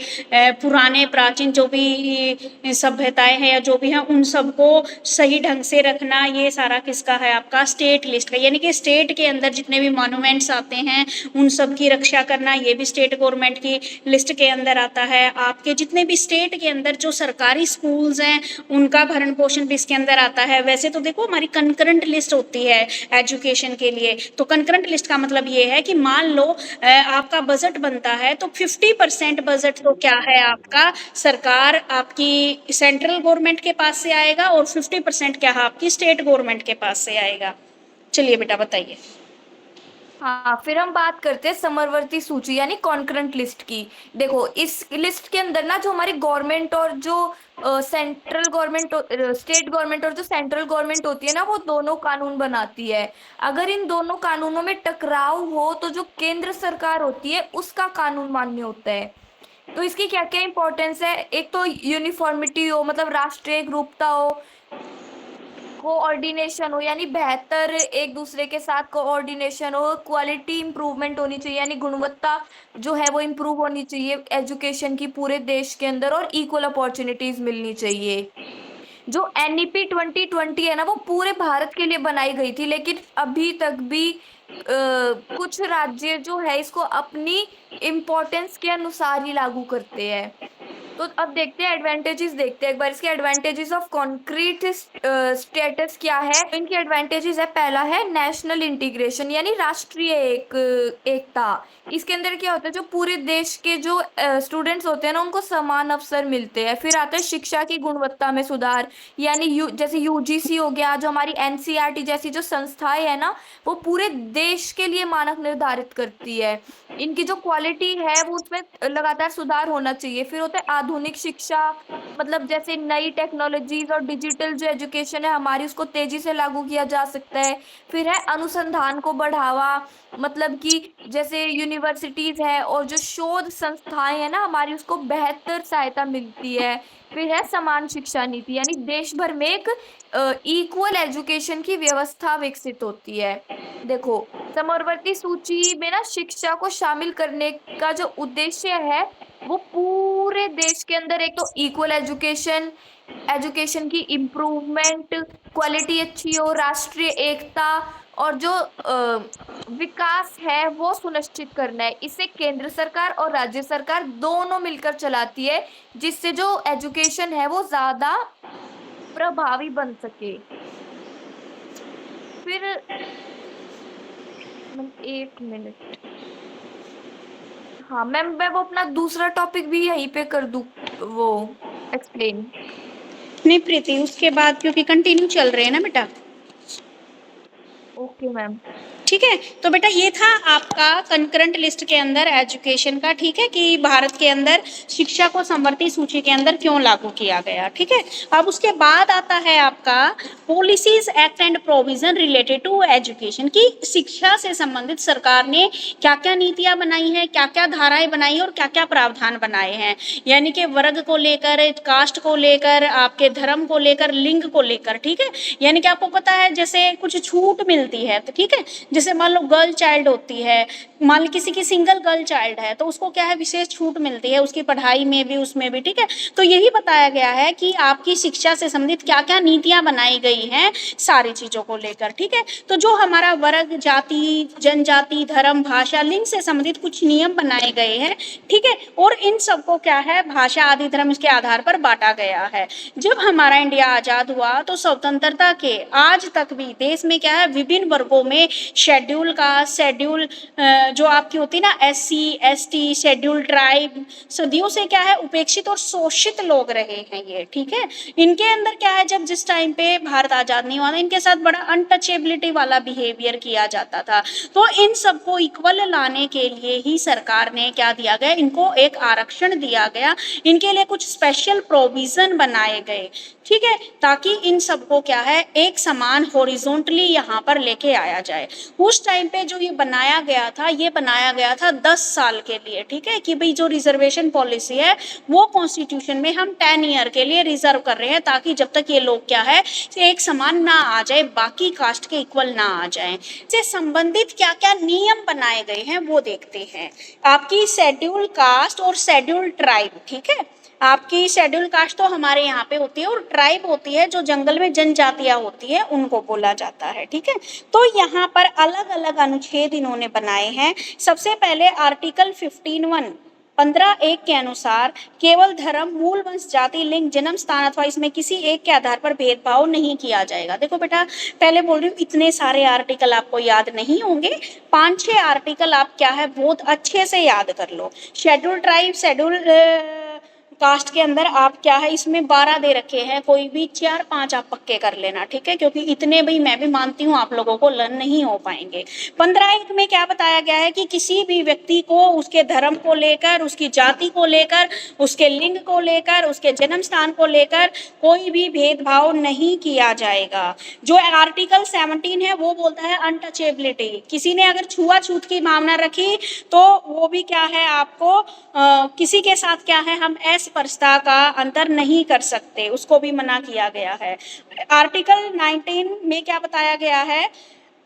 पुराने प्राचीन जो भी सभ्यताएं हैं या जो भी हैं, उन सबको सही ढंग से रखना, ये सारा किसका है, आपका स्टेट लिस्ट का। यानी कि स्टेट के अंदर जितने भी मॉन्यूमेंट्स आते हैं उन सब की रक्षा करना, ये भी स्टेट गवर्नमेंट की लिस्ट के अंदर आता है। आपके जितने भी स्टेट के अंदर जो सरकारी स्कूल्स हैं उनका भरण पोषण भी इसके अंदर आता है। वैसे तो देखो हमारी कंकरेंट लिस्ट होती है एजुकेशन के लिए, तो कंकरेंट लिस्ट का मतलब ये है कि मान लो आपका बजट बनता है तो 50% बजट तो क्या है आपका, सरकार आपकी सेंट्रल गवर्नमेंट के पास से आएगा और 50% क्या है आपकी स्टेट गवर्नमेंट के पास से आएगा। चलिए बेटा बताइए। हाँ, फिर हम बात करते हैं समवर्ती सूची यानी कॉन्करेंट लिस्ट की। देखो, इस लिस्ट के अंदर ना जो हमारी गवर्नमेंट और जो सेंट्रल गवर्नमेंट, स्टेट गवर्नमेंट और जो सेंट्रल गवर्नमेंट होती है ना, वो दोनों कानून बनाती है। अगर इन दोनों कानूनों में टकराव हो तो जो केंद्र सरकार होती है उसका कानून मान्य होता है। तो इसकी क्या क्या इंपॉर्टेंस है? एक तो यूनिफॉर्मिटी हो, मतलब राष्ट्रीय एकरूपता हो, कोऑर्डिनेशन हो यानी बेहतर एक दूसरे के साथ कोऑर्डिनेशन हो, क्वालिटी इंप्रूवमेंट होनी चाहिए यानी गुणवत्ता जो है वो इम्प्रूव होनी चाहिए एजुकेशन की पूरे देश के अंदर, और इक्वल अपॉर्चुनिटीज मिलनी चाहिए। जो एनईपी 2020 है ना, वो पूरे भारत के लिए बनाई गई थी, लेकिन अभी तक भी कुछ राज्य जो है इसको अपनी इम्पोर्टेंस के अनुसार ही लागू करते हैं। तो अब देखते हैं एडवांटेजेस, देखते हैं एक बार इसके एडवांटेजेस ऑफ कॉन्क्रीट स्टेटस क्या है। तो इनकी एडवांटेजेस है, पहला है नेशनल इंटीग्रेशन यानी राष्ट्रीय एकता। इसके अंदर क्या होता है, जो पूरे देश के जो स्टूडेंट्स होते हैं ना, उनको समान अवसर मिलते हैं। फिर आता है शिक्षा की गुणवत्ता में सुधार, यानी जैसे यूजीसी हो गया, जो हमारी एनसीईआरटी जैसी जो संस्थाएं है ना, वो पूरे देश के लिए मानक निर्धारित करती है। इनकी जो क्वालिटी है वो उसमें लगातार सुधार होना चाहिए। फिर होता है आधुनिक शिक्षा, मतलब जैसे नई टेक्नोलॉजीज और डिजिटल जो एजुकेशन है हमारी, उसको तेजी से लागू किया जा सकता है। फिर है अनुसंधान को बढ़ावा, मतलब कि जैसे यूनिवर्सिटीज है और जो शोध संस्थाएं है ना हमारी, उसको बेहतर सहायता मिलती है। फिर है समान शिक्षा नीति, यानी देश भर में एक इक्वल एजुकेशन की व्यवस्था विकसित होती है। देखो, समवर्ती सूची में ना शिक्षा को शामिल करने का जो उद्देश्य है, वो पूरे देश के अंदर एक तो इक्वल एजुकेशन, एजुकेशन की इम्प्रूवमेंट, क्वालिटी अच्छी हो, राष्ट्रीय एकता और जो विकास है वो सुनिश्चित करना है। इसे केंद्र सरकार और राज्य सरकार दोनों मिलकर चलाती है, जिससे जो एजुकेशन है वो ज्यादा प्रभावी बन सके। फिर एक मिनट, हाँ मैम, मैं वो अपना दूसरा टॉपिक भी यहीं पे कर दूं, वो एक्सप्लेन। नहीं प्रीति, उसके बाद क्योंकि कंटिन्यू चल रहे हैं ना बेटा। Okay ma'am. ठीक है, तो बेटा ये था आपका कंकरेंट लिस्ट के अंदर एजुकेशन का, ठीक है, कि भारत के अंदर शिक्षा को समवर्ती सूची के अंदर क्यों लागू किया गया। ठीक है, अब उसके बाद आता है आपका policies act and provision related to education, की शिक्षा से संबंधित सरकार ने क्या क्या नीतियां बनाई हैं, क्या क्या धाराएं बनाई और क्या क्या प्रावधान बनाए हैं, यानी कि वर्ग को लेकर, कास्ट को लेकर, आपके धर्म को लेकर, लिंग को लेकर। ठीक है, यानी कि आपको पता है जैसे कुछ छूट मिलती है, तो ठीक है, जैसे मान लो गर्ल चाइल्ड होती है, मान लो किसी की सिंगल गर्ल चाइल्ड है, तो उसको क्या है विशेष छूट मिलती है उसकी पढ़ाई में भी, उसमें भी। ठीक है, तो यही बताया गया है कि आपकी शिक्षा से संबंधित क्या क्या नीतियां बनाई गई हैं सारी चीजों को लेकर। ठीक है, तो जो हमारा वर्ग, जाति, जनजाति, धर्म, भाषा, लिंग से संबंधित कुछ नियम बनाए गए हैं। ठीक है, और इन सबको क्या है भाषा आदि धर्म इसके आधार पर बांटा गया है। जब हमारा इंडिया आजाद हुआ तो स्वतंत्रता के आज तक भी देश में क्या है विभिन्न वर्गों में शेड्यूल कास्ट, शेड्यूल जो आपकी होती है ना SC ST, शेड्यूल ट्राइब, सदियों से क्या है उपेक्षित और शोषित लोग रहे हैं ये। ठीक है, इनके अंदर क्या है जब जिस टाइम पे भारत आजाद नहीं हुआ था, इनके साथ बड़ा अनटचेबिलिटी वाला बिहेवियर किया जाता था। तो इन सबको इक्वल लाने के लिए ही सरकार ने क्या दिया गया, इनको एक आरक्षण दिया गया, इनके लिए कुछ स्पेशल प्रोविजन बनाए गए। ठीक है, ताकि इन सबको क्या है एक समान हॉरिजॉन्टली यहाँ पर लेके आया जाए। उस टाइम पे जो ये बनाया गया था, ये बनाया गया था 10 साल के लिए। ठीक है, कि भाई जो रिजर्वेशन पॉलिसी है वो कॉन्स्टिट्यूशन में हम 10 ईयर के लिए रिजर्व कर रहे हैं, ताकि जब तक ये लोग क्या है एक समान ना आ जाए, बाकी कास्ट के इक्वल ना आ जाए। से संबंधित क्या क्या नियम बनाए गए हैं वो देखते हैं। आपकी शेड्यूल कास्ट और शेड्यूल ट्राइब, ठीक है, आपकी शेड्यूल कास्ट तो हमारे यहाँ पे होती है, और ट्राइब होती है जो जंगल में जनजातियां होती है, उनको बोला जाता है। ठीक है, तो यहाँ पर अलग अलग अनुच्छेद इन्होंने बनाए हैं। सबसे पहले आर्टिकल 15(1) के अनुसार केवल धर्म, मूल वंश, जाति, लिंग, जन्म स्थान अथवा इसमें किसी एक के आधार पर भेदभाव नहीं किया जाएगा। देखो बेटा, पहले बोल रही हूँ इतने सारे आर्टिकल आपको याद नहीं होंगे, 5-6 आर्टिकल आप क्या है बहुत अच्छे से याद कर लो। शेड्यूल ट्राइब, शेड्यूल कास्ट के अंदर आप क्या है इसमें 12 दे रखे हैं, कोई भी 4-5 आप पक्के कर लेना, ठीक है, क्योंकि इतने भाई मैं भी मानती हूँ आप लोगों को लर्न नहीं हो पाएंगे। 15 में क्या बताया गया है कि किसी भी व्यक्ति को उसके धर्म को लेकर, उसकी जाति को लेकर, उसके लिंग को लेकर, उसके जन्म स्थान को लेकर कोई भी भेदभाव नहीं किया जाएगा। जो आर्टिकल 17 है वो बोलता है अनटचेबिलिटी, किसी ने अगर छुआछूत की भावना रखी तो वो भी क्या है आपको किसी के साथ क्या है हम अस्पृश्यता का अंतर नहीं कर सकते, उसको भी मना किया गया है। आर्टिकल 19 में क्या बताया गया है,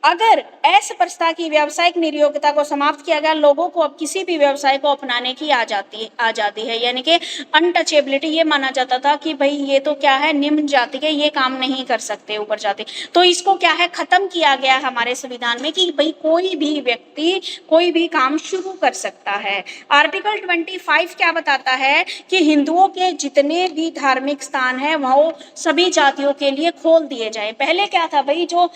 अगर अस्पृश्यता की व्यावसायिक निरयोग्यता को समाप्त किया गया, लोगों को अब किसी भी व्यवसाय को अपनाने की आजादी है, यानी कि अनटचेबिलिटी ये माना जाता था कि भाई ये तो क्या है निम्न जाति के, ये काम नहीं कर सकते ऊपर जाति, तो इसको क्या है खत्म किया गया हमारे संविधान में कि भाई कोई भी व्यक्ति कोई भी काम शुरू कर सकता है। आर्टिकल 25 क्या बताता है कि हिंदुओं के जितने भी धार्मिक स्थान है वो सभी जातियों के लिए खोल दिए जाए। पहले क्या था भाई, जो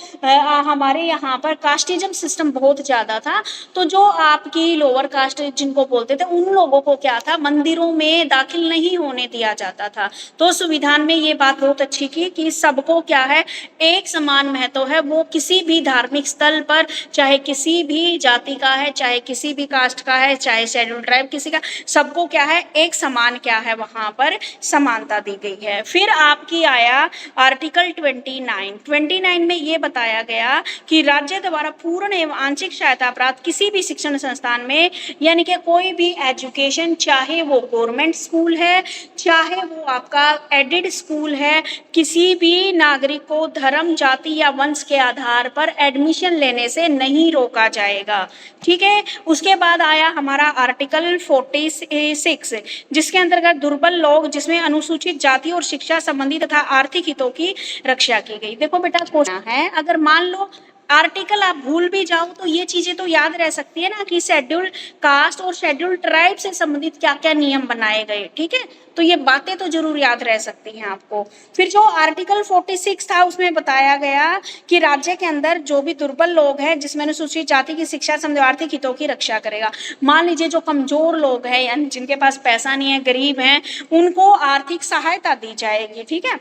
हमारे यहाँ पर कास्टिज्म सिस्टम बहुत ज्यादा था, तो जो आपकी लोअर कास्ट जिनको बोलते थे उन लोगों को क्या था मंदिरों में दाखिल नहीं होने दिया जाता था। तो संविधान में ये बात बहुत अच्छी की कि सबको क्या है एक समान महत्व है, वो किसी भी धार्मिक स्थल पर चाहे किसी भी जाति का है, चाहे किसी भी कास्ट का है, चाहे शेड्यूल ट्राइब किसी का, सबको क्या है एक समान क्या है वहां पर समानता दी गई है। फिर आपकी आया आर्टिकल 29 में ये बताया गया कि राज्य द्वारा पूर्ण एवं आंशिक सहायता प्राप्त किसी भी शिक्षण संस्थान में, यानी कि कोई भी एजुकेशन, चाहे वो गवर्नमेंट स्कूल है, चाहे वो आपका एडेड स्कूल है, किसी भी नागरिक को धर्म, जाति या वंश के आधार पर एडमिशन लेने से नहीं रोका जाएगा, ठीक है। उसके बाद आया हमारा आर्टिकल 46 जिसके अंतर्गत दुर्बल लोग, जिसमें अनुसूचित जाति और शिक्षा संबंधी तथा आर्थिक हितों की रक्षा की गई। देखो बेटा क्वेश्चन है, अगर मान लो आर्टिकल आप भूल भी जाओ तो ये चीजें तो याद रह सकती है ना कि शेड्यूल कास्ट और शेड्यूल ट्राइब से संबंधित क्या क्या नियम बनाए गए, ठीक है, तो ये बातें तो जरूर याद रह सकती हैं आपको। फिर जो आर्टिकल 46 था उसमें बताया गया कि राज्य के अंदर जो भी दुर्बल लोग हैं, जिसमें अनुसूचित जाति की शिक्षा संबंधी आर्थिक हितों की रक्षा करेगा। मान लीजिए जो कमजोर लोग हैं यानी जिनके पास पैसा नहीं है, गरीब हैं, उनको आर्थिक सहायता दी जाएगी, ठीक है।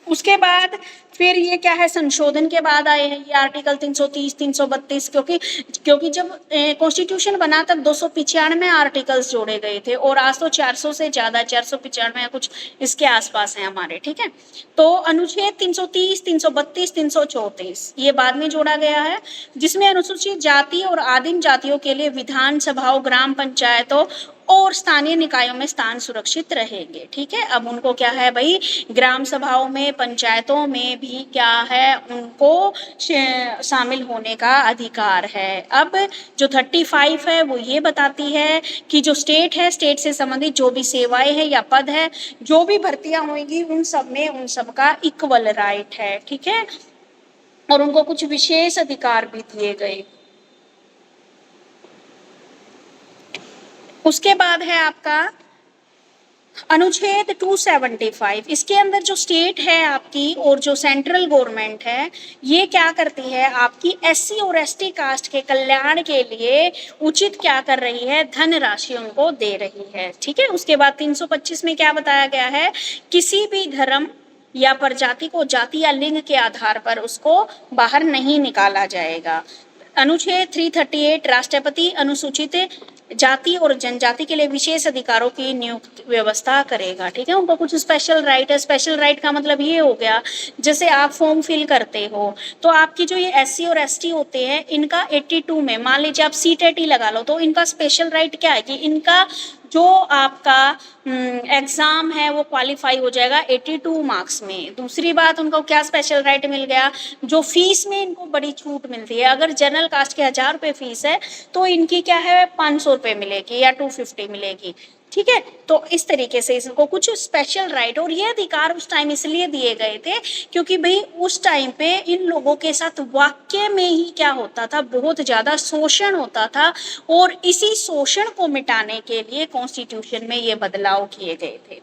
उसके बाद फिर ये क्या है संशोधन के बाद आए हैं ये आर्टिकल 330, 332, क्योंकि जब कॉन्स्टिट्यूशन बना तब 295 आर्टिकल्स जोड़े गए थे और आज तो 400 से ज्यादा, 495 कुछ इसके आसपास हैं हमारे, ठीक है। तो अनुच्छेद 330, 332, 334 ये बाद में जोड़ा गया है, जिसमें अनुसूचित जाति और आदिम जातियों के लिए विधानसभाओं, ग्राम पंचायतों और स्थानीय निकायों में स्थान सुरक्षित रहेंगे, ठीक है। अब उनको क्या है भाई ग्राम सभाओं में, पंचायतों में भी क्या है उनको शामिल होने का अधिकार है। अब जो 35 है वो ये बताती है कि जो स्टेट है, स्टेट से संबंधित जो भी सेवाएं है या पद है, जो भी भर्तियां होंगी उन सब में उन सब का इक्वल राइट है, ठीक है, और उनको कुछ विशेष अधिकार भी दिए गए। उसके बाद है आपका अनुच्छेद 275, इसके अंदर जो स्टेट है आपकी और जो सेंट्रल गवर्नमेंट है ये क्या करती है आपकी एससी और एसटी कास्ट के कल्याण के लिए उचित क्या कर रही है धनराशि उनको दे रही है, ठीक है। उसके बाद 325 में क्या बताया गया है, किसी भी धर्म या प्रजाति को जाति या लिंग के आधार पर उसको बाहर नहीं निकाला जाएगा। अनुच्छेद 338 राष्ट्रपति अनुसूचित जाति और जनजाति के लिए विशेष अधिकारों की नियुक्त व्यवस्था करेगा, ठीक है। उनको कुछ स्पेशल राइट है। स्पेशल राइट का मतलब ये हो गया जैसे आप फॉर्म फिल करते हो तो आपकी जो ये एससी और एसटी होते हैं इनका 82 में मान लीजिए आप सीटेटी लगा लो तो इनका स्पेशल राइट क्या है कि इनका जो आपका एग्जाम है वो क्वालिफाई हो जाएगा 82 मार्क्स में। दूसरी बात उनको क्या स्पेशल राइट मिल गया, जो फीस में इनको बड़ी छूट मिलती है। अगर जनरल कास्ट के 1000 रुपये फीस है तो इनकी क्या है 500 रुपये मिलेगी या 250 मिलेगी, ठीक है। तो इस तरीके से इसको कुछ स्पेशल राइट और ये अधिकार उस टाइम इसलिए दिए गए थे क्योंकि भाई उस टाइम पे इन लोगों के साथ वाकई में ही क्या होता था, बहुत ज्यादा शोषण होता था और इसी शोषण को मिटाने के लिए कॉन्स्टिट्यूशन में ये बदलाव किए गए थे,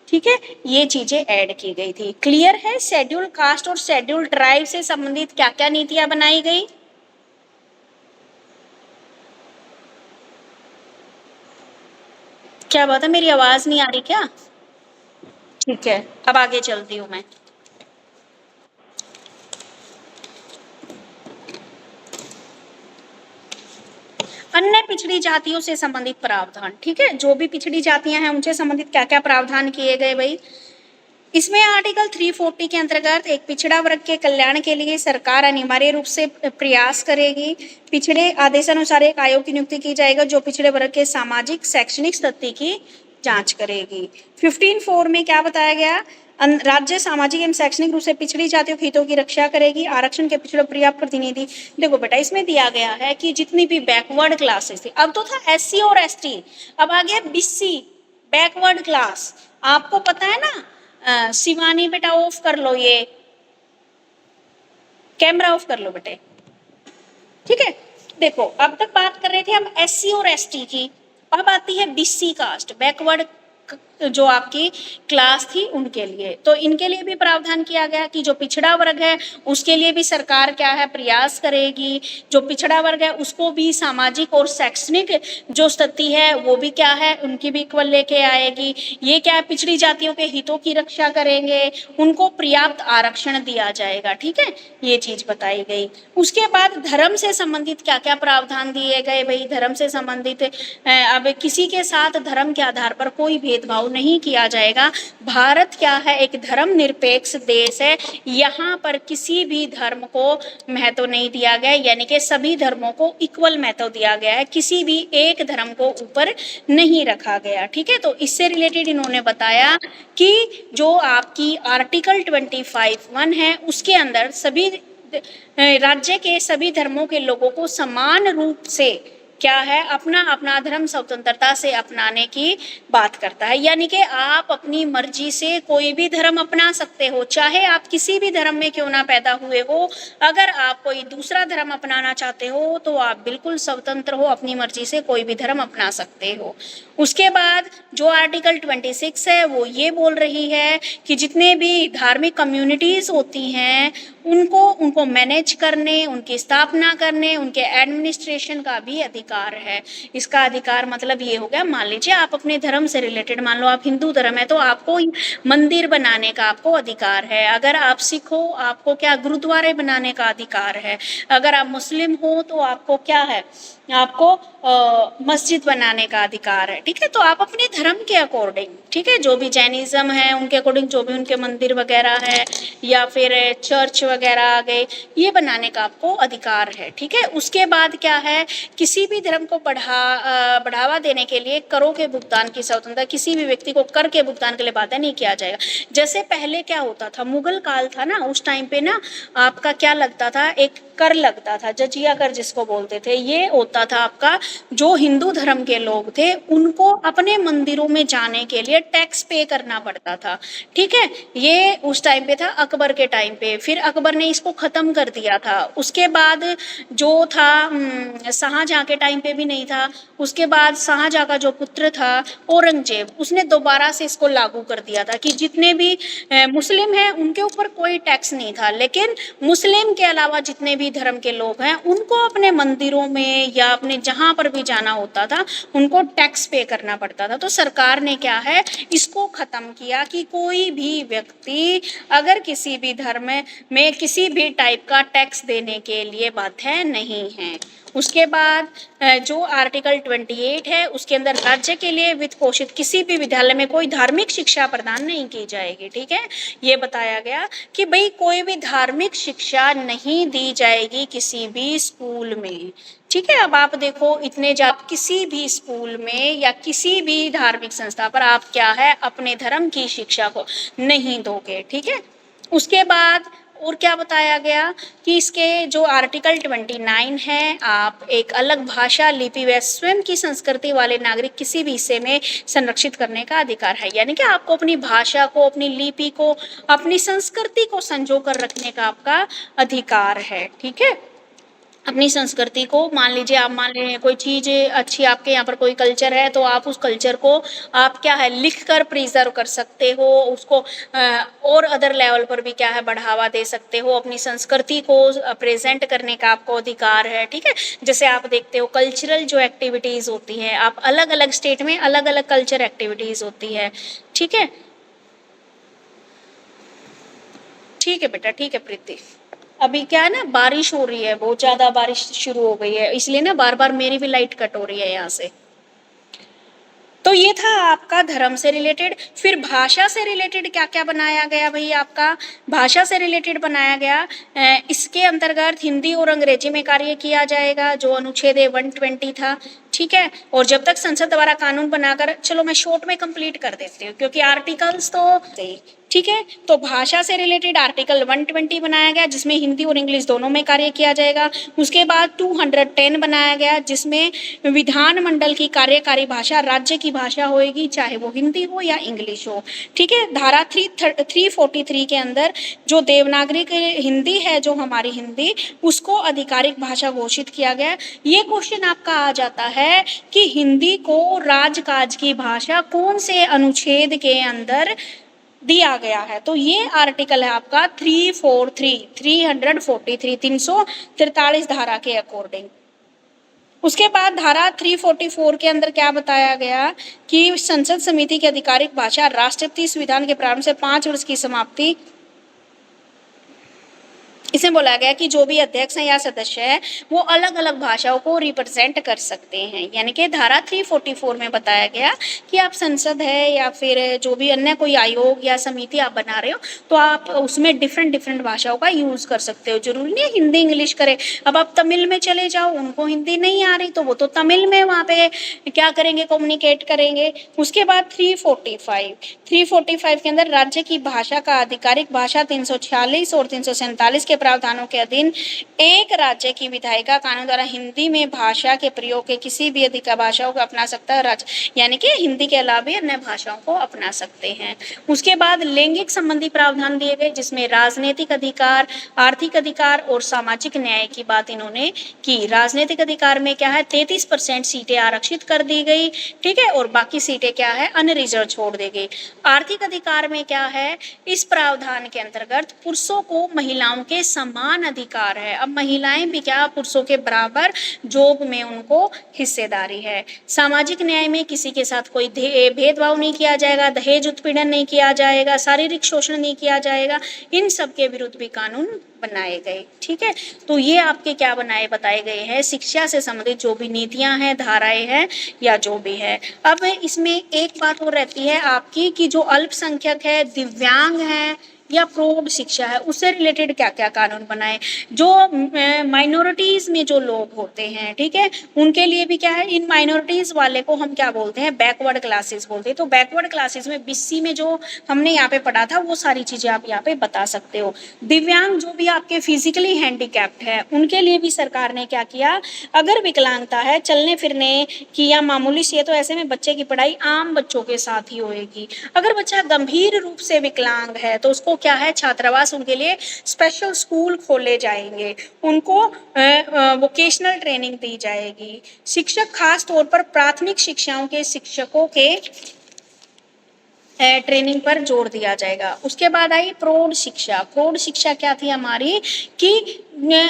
ठीक है। ये चीजें ऐड की गई थी। क्लियर है। शेड्यूल कास्ट और शेड्यूल ट्राइब से संबंधित क्या क्या नीतियां बनाई गई, क्या बात है मेरी आवाज नहीं आ रही क्या? ठीक है, अब आगे चलती हूँ मैं। अन्य पिछड़ी जातियों से संबंधित प्रावधान, ठीक है, जो भी पिछड़ी जातियां हैं उनसे संबंधित क्या क्या प्रावधान किए गए भाई। इसमें आर्टिकल 340 के अंतर्गत एक पिछड़ा वर्ग के कल्याण के लिए सरकार अनिवार्य रूप से प्रयास करेगी। पिछड़े आदेशानुसार एक आयोग की नियुक्ति की जाएगी जो पिछड़े वर्ग के सामाजिक शैक्षणिक स्थिति की जांच करेगी। 15(4) में क्या बताया गया, राज्य सामाजिक एवं शैक्षणिक रूप से पिछड़ी जातियों के हितों की रक्षा करेगी। आरक्षण के पिछड़ों पर्याप्त प्रतिनिधि, देखो बेटा इसमें दिया गया है कि जितनी भी बैकवर्ड क्लासेस थी, अब तो था एससी और एसटी, अब आ गया बीसी बैकवर्ड क्लास। आपको पता है ना, शिवानी बेटा ऑफ कर लो, ये कैमरा ऑफ कर लो बेटे, ठीक है। देखो अब तक बात कर रहे थे हम एससी और एसटी की, अब आती है बीसी कास्ट, बैकवर्ड जो आपकी क्लास थी उनके लिए। तो इनके लिए भी प्रावधान किया गया कि जो पिछड़ा वर्ग है उसके लिए भी सरकार क्या है प्रयास करेगी। जो पिछड़ा वर्ग है उसको भी सामाजिक और शैक्षणिक जो स्थिति है वो भी क्या है उनकी भी इक्वल लेके आएगी। ये क्या है पिछड़ी जातियों के हितों की रक्षा करेंगे, उनको पर्याप्त आरक्षण दिया जाएगा, ठीक है, ये चीज बताई गई। उसके बाद धर्म से संबंधित क्या क्या प्रावधान दिए गए भाई। धर्म से संबंधित अब किसी के साथ धर्म के आधार पर कोई भेदभाव नहीं किया जाएगा। भारत क्या है एक धर्म निरपेक्ष देश है, यहाँ पर किसी भी धर्म को महत्व नहीं दिया गया, यानी कि सभी धर्मों को इक्वल महत्व दिया गया है, किसी भी एक धर्म को ऊपर नहीं रखा गया, ठीक है। तो इससे रिलेटेड इन्होंने बताया कि जो आपकी आर्टिकल 25(1) है उसके अंदर सभी राज्य के सभी धर्मों के लोगों को समान रूप से क्या है अपना अपना धर्म स्वतंत्रता से अपनाने की बात करता है। यानी कि आप अपनी मर्जी से कोई भी धर्म अपना सकते हो, चाहे आप किसी भी धर्म में क्यों ना पैदा हुए हो। अगर आप कोई दूसरा धर्म अपनाना चाहते हो तो आप बिल्कुल स्वतंत्र हो, अपनी मर्जी से कोई भी धर्म अपना सकते हो। उसके बाद जो आर्टिकल 26 है वो ये बोल रही है कि जितने भी धार्मिक कम्युनिटीज होती हैं उनको मैनेज करने, उनकी स्थापना करने, उनके एडमिनिस्ट्रेशन का भी अधिकार है। इसका अधिकार मतलब ये हो गया, मान लीजिए आप अपने धर्म से रिलेटेड, मान लो आप हिंदू धर्म है तो आपको मंदिर बनाने का आपको अधिकार है। अगर आप सिख हो आपको क्या गुरुद्वारे बनाने का अधिकार है। अगर आप मुस्लिम हो तो आपको क्या है, आपको मस्जिद बनाने का अधिकार है, ठीक है। तो आप अपने धर्म के अकॉर्डिंग, ठीक है, जो भी जैनिज्म है उनके अकॉर्डिंग जो भी उनके मंदिर वगैरह है या फिर चर्च वगैरह आ गए, ये बनाने का आपको अधिकार है, ठीक है। उसके बाद क्या है, किसी भी धर्म को बढ़ावा देने के लिए करों के भुगतान की स्वतंत्रता, किसी भी व्यक्ति को कर के भुगतान के लिए बाध्य नहीं किया जाएगा। जैसे पहले क्या होता था, मुगल काल था ना, उस टाइम पे ना आपका क्या लगता था, एक कर लगता था, जजिया कर जिसको बोलते थे। ये होता था आपका, जो हिंदू धर्म के लोग थे उनको अपने मंदिरों में जाने के लिए टैक्स पे करना पड़ता था, ठीक है। ये उस टाइम पे था अकबर के टाइम पे, फिर अकबर ने इसको खत्म कर दिया था। उसके बाद जो था शाहजहां के टाइम पे भी नहीं था। उसके बाद शाहजहां का जो पुत्र था औरंगजेब, उसने दोबारा से इसको लागू कर दिया था कि जितने भी मुस्लिम हैं उनके ऊपर कोई टैक्स नहीं था, लेकिन मुस्लिम के अलावा जितने भी धर्म के लोग हैं उनको अपने मंदिरों में या अपने जहां पर भी जाना होता था उनको टैक्स पे करना पड़ता था। तो सरकार ने क्या है इसको खत्म किया कि कोई भी व्यक्ति अगर किसी भी धर्म में किसी भी टाइप का टैक्स देने के लिए बाध्य नहीं है। उसके बाद जो आर्टिकल 28 है उसके अंदर राज्य के लिए वित्त पोषित किसी भी विद्यालय में कोई धार्मिक शिक्षा प्रदान नहीं की जाएगी, ठीक है। ये बताया गया कि भाई कोई भी धार्मिक शिक्षा नहीं दी जाएगी किसी भी स्कूल में, ठीक है। अब आप देखो इतने आप किसी भी स्कूल में या किसी भी धार्मिक संस्था पर आप क्या है अपने धर्म की शिक्षा को नहीं दोगे, ठीक है। उसके बाद और क्या बताया गया कि इसके जो आर्टिकल 29 है, आप एक अलग भाषा लिपि व स्वयं की संस्कृति वाले नागरिक किसी भी हिस्से में संरक्षित करने का अधिकार है। यानी कि आपको अपनी भाषा को, अपनी लिपि को, अपनी संस्कृति को संजो कर रखने का आपका अधिकार है, ठीक है। अपनी संस्कृति को मान लीजिए, आप मान लीजिए कोई चीज़ अच्छी आपके यहाँ पर कोई कल्चर है तो आप उस कल्चर को आप क्या है लिख कर प्रिजर्व कर सकते हो, उसको और अदर लेवल पर भी क्या है बढ़ावा दे सकते हो। अपनी संस्कृति को प्रेजेंट करने का आपको अधिकार है, ठीक है। जैसे आप देखते हो कल्चरल जो एक्टिविटीज़ होती है, आप अलग अलग स्टेट में अलग अलग कल्चर एक्टिविटीज़ होती है, ठीक है। ठीक है बेटा, ठीक है प्रीति। अभी क्या है ना, बारिश हो रही है, बहुत ज्यादा बारिश शुरू हो गई है, इसलिए ना बार बार मेरी भी लाइट कट हो रही है यहाँ से। तो ये था आपका धर्म से रिलेटेड। फिर भाषा से रिलेटेड क्या क्या बनाया गया भाई, आपका भाषा से रिलेटेड बनाया गया, इसके अंतर्गत हिंदी और अंग्रेजी में कार्य किया जाएगा, जो अनुच्छेद 120 था, ठीक है। और जब तक संसद द्वारा कानून बनाकर, चलो मैं शॉर्ट में कंप्लीट कर देती हूँ क्योंकि आर्टिकल्स तो ठीक है। तो भाषा से रिलेटेड आर्टिकल 120 बनाया गया, जिसमें हिंदी और इंग्लिश दोनों में कार्य किया जाएगा। उसके बाद 210 बनाया गया, जिसमें विधानमंडल की कार्यकारी भाषा राज्य की भाषा होगी, चाहे वो हिंदी हो या इंग्लिश हो, ठीक है। धारा 343 के अंदर जो देवनागरी हिंदी है, जो हमारी हिंदी, उसको आधिकारिक भाषा घोषित किया गया। ये क्वेश्चन आपका आ जाता है कि हिंदी को राजकाज की भाषा कौन से अनुच्छेद के अंदर दिया गया है। तो ये आर्टिकल है आपका 343 धारा के अकॉर्डिंग। उसके बाद धारा 344 के अंदर क्या बताया गया कि संसद समिति की आधिकारिक भाषा राष्ट्रपति संविधान के प्रारंभ से 5 वर्ष की समाप्ति, इसमें बोला गया कि जो भी अध्यक्ष है या सदस्य है वो अलग अलग भाषाओं को रिप्रेजेंट कर सकते हैं। यानी कि धारा 344 में बताया गया कि आप संसद है या फिर जो भी अन्य कोई आयोग या समिति आप बना रहे हो तो आप उसमें डिफरेंट भाषाओं का यूज कर सकते हो, जरूरी नहीं हिंदी इंग्लिश करें। अब आप तमिल में चले जाओ, उनको हिंदी नहीं आ रही तो वो तो तमिल में वहाँ पे क्या करेंगे, कम्युनिकेट करेंगे। उसके बाद 345 के अंदर राज्य की भाषा का आधिकारिक भाषा 346 और 347 के प्रावधानों के अधीन एक राज्य की विधायिका कानून द्वारा हिंदी में भाषा के प्रयोग के किसी भी अधिक भाषाओं को अपना सकता है राज्य, यानी कि हिंदी के अलावा भी अन्य भाषाओं को अपना सकते हैं। उसके बाद लैंगिक संबंधी प्रावधान दिए गए, जिसमें राजनीतिक अधिकार, आर्थिक अधिकार और सामाजिक न्याय की बात इन्होंने की। राजनीतिक अधिकार में क्या है, 33% सीटें आरक्षित कर दी गई, ठीक है, और बाकी सीटें क्या है, अनरिजर्व छोड़ दी गई। आर्थिक अधिकार में क्या है, इस प्रावधान के अंतर्गत पुरुषों को महिलाओं के समान अधिकार है। अब महिलाएं भी क्या, पुरुषों के बराबर जॉब में उनको हिस्सेदारी है। सामाजिक न्याय में किसी के साथ कोई भेदभाव नहीं किया जाएगा, दहेज उत्पीड़न नहीं किया जाएगा, शारीरिक शोषण नहीं किया जाएगा, इन सब के विरुद्ध भी कानून बनाए गए, ठीक है। तो ये आपके क्या बताए गए हैं, शिक्षा से संबंधित जो भी नीतियां हैं, धाराएं हैं या जो भी है। अब इसमें एक बात और रहती है आपकी कि जो अल्पसंख्यक है, दिव्यांग है या प्रौढ़ शिक्षा है, उससे रिलेटेड क्या क्या कानून बनाए। जो माइनॉरिटीज में जो लोग होते हैं, ठीक है, उनके लिए भी क्या है, इन माइनॉरिटीज वाले को हम क्या बोलते हैं, बैकवर्ड क्लासेस बोलते हैं। तो बैकवर्ड क्लासेस में बीसी में जो हमने यहाँ पे पढ़ा था वो सारी चीजें आप यहाँ पे बता सकते हो। दिव्यांग जो भी आपके फिजिकली हैंडीकैप्ड है, उनके लिए भी सरकार ने क्या किया, अगर विकलांगता है चलने फिरने की या मामूली सी है तो ऐसे में बच्चे की पढ़ाई आम बच्चों के साथ ही होएगी। अगर बच्चा गंभीर रूप से विकलांग है तो उसको क्या है, छात्रावास, उनके लिए स्पेशल स्कूल खोले जाएंगे, उनको वोकेशनल ट्रेनिंग दी जाएगी। शिक्षक खास तौर पर प्राथमिक शिक्षाओं के शिक्षकों के ट्रेनिंग पर जोर दिया जाएगा। उसके बाद आई प्रौढ़ शिक्षा। प्रौढ़ शिक्षा क्या थी हमारी कि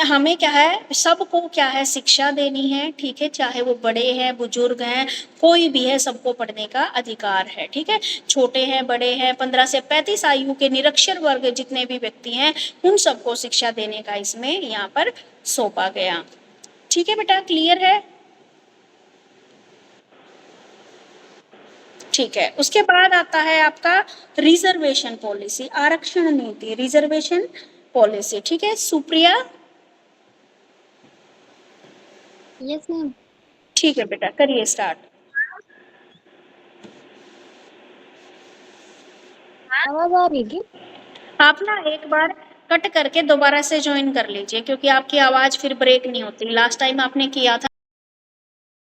हमें क्या है, सबको क्या है, शिक्षा देनी है, ठीक है, चाहे वो बड़े हैं, बुजुर्ग हैं, कोई भी है, सबको पढ़ने का अधिकार है, ठीक है, छोटे हैं, बड़े हैं, 15 से 35 आयु के निरक्षर वर्ग जितने भी व्यक्ति हैं, उन सबको शिक्षा देने का इसमें यहाँ पर सौंपा गया। ठीक है बेटा, क्लियर है? ठीक है। उसके बाद आता है आपका रिजर्वेशन पॉलिसी, आरक्षण नीति, रिजर्वेशन पॉलिसी, ठीक है। सुप्रिया? Yes ma'am. ठीक है बेटा, करिए स्टार्ट। आवाज आ रही है क्या? आप ना एक बार कट करके दोबारा से ज्वाइन कर लीजिए क्योंकि आपकी आवाज फिर ब्रेक नहीं होती। लास्ट टाइम आपने किया था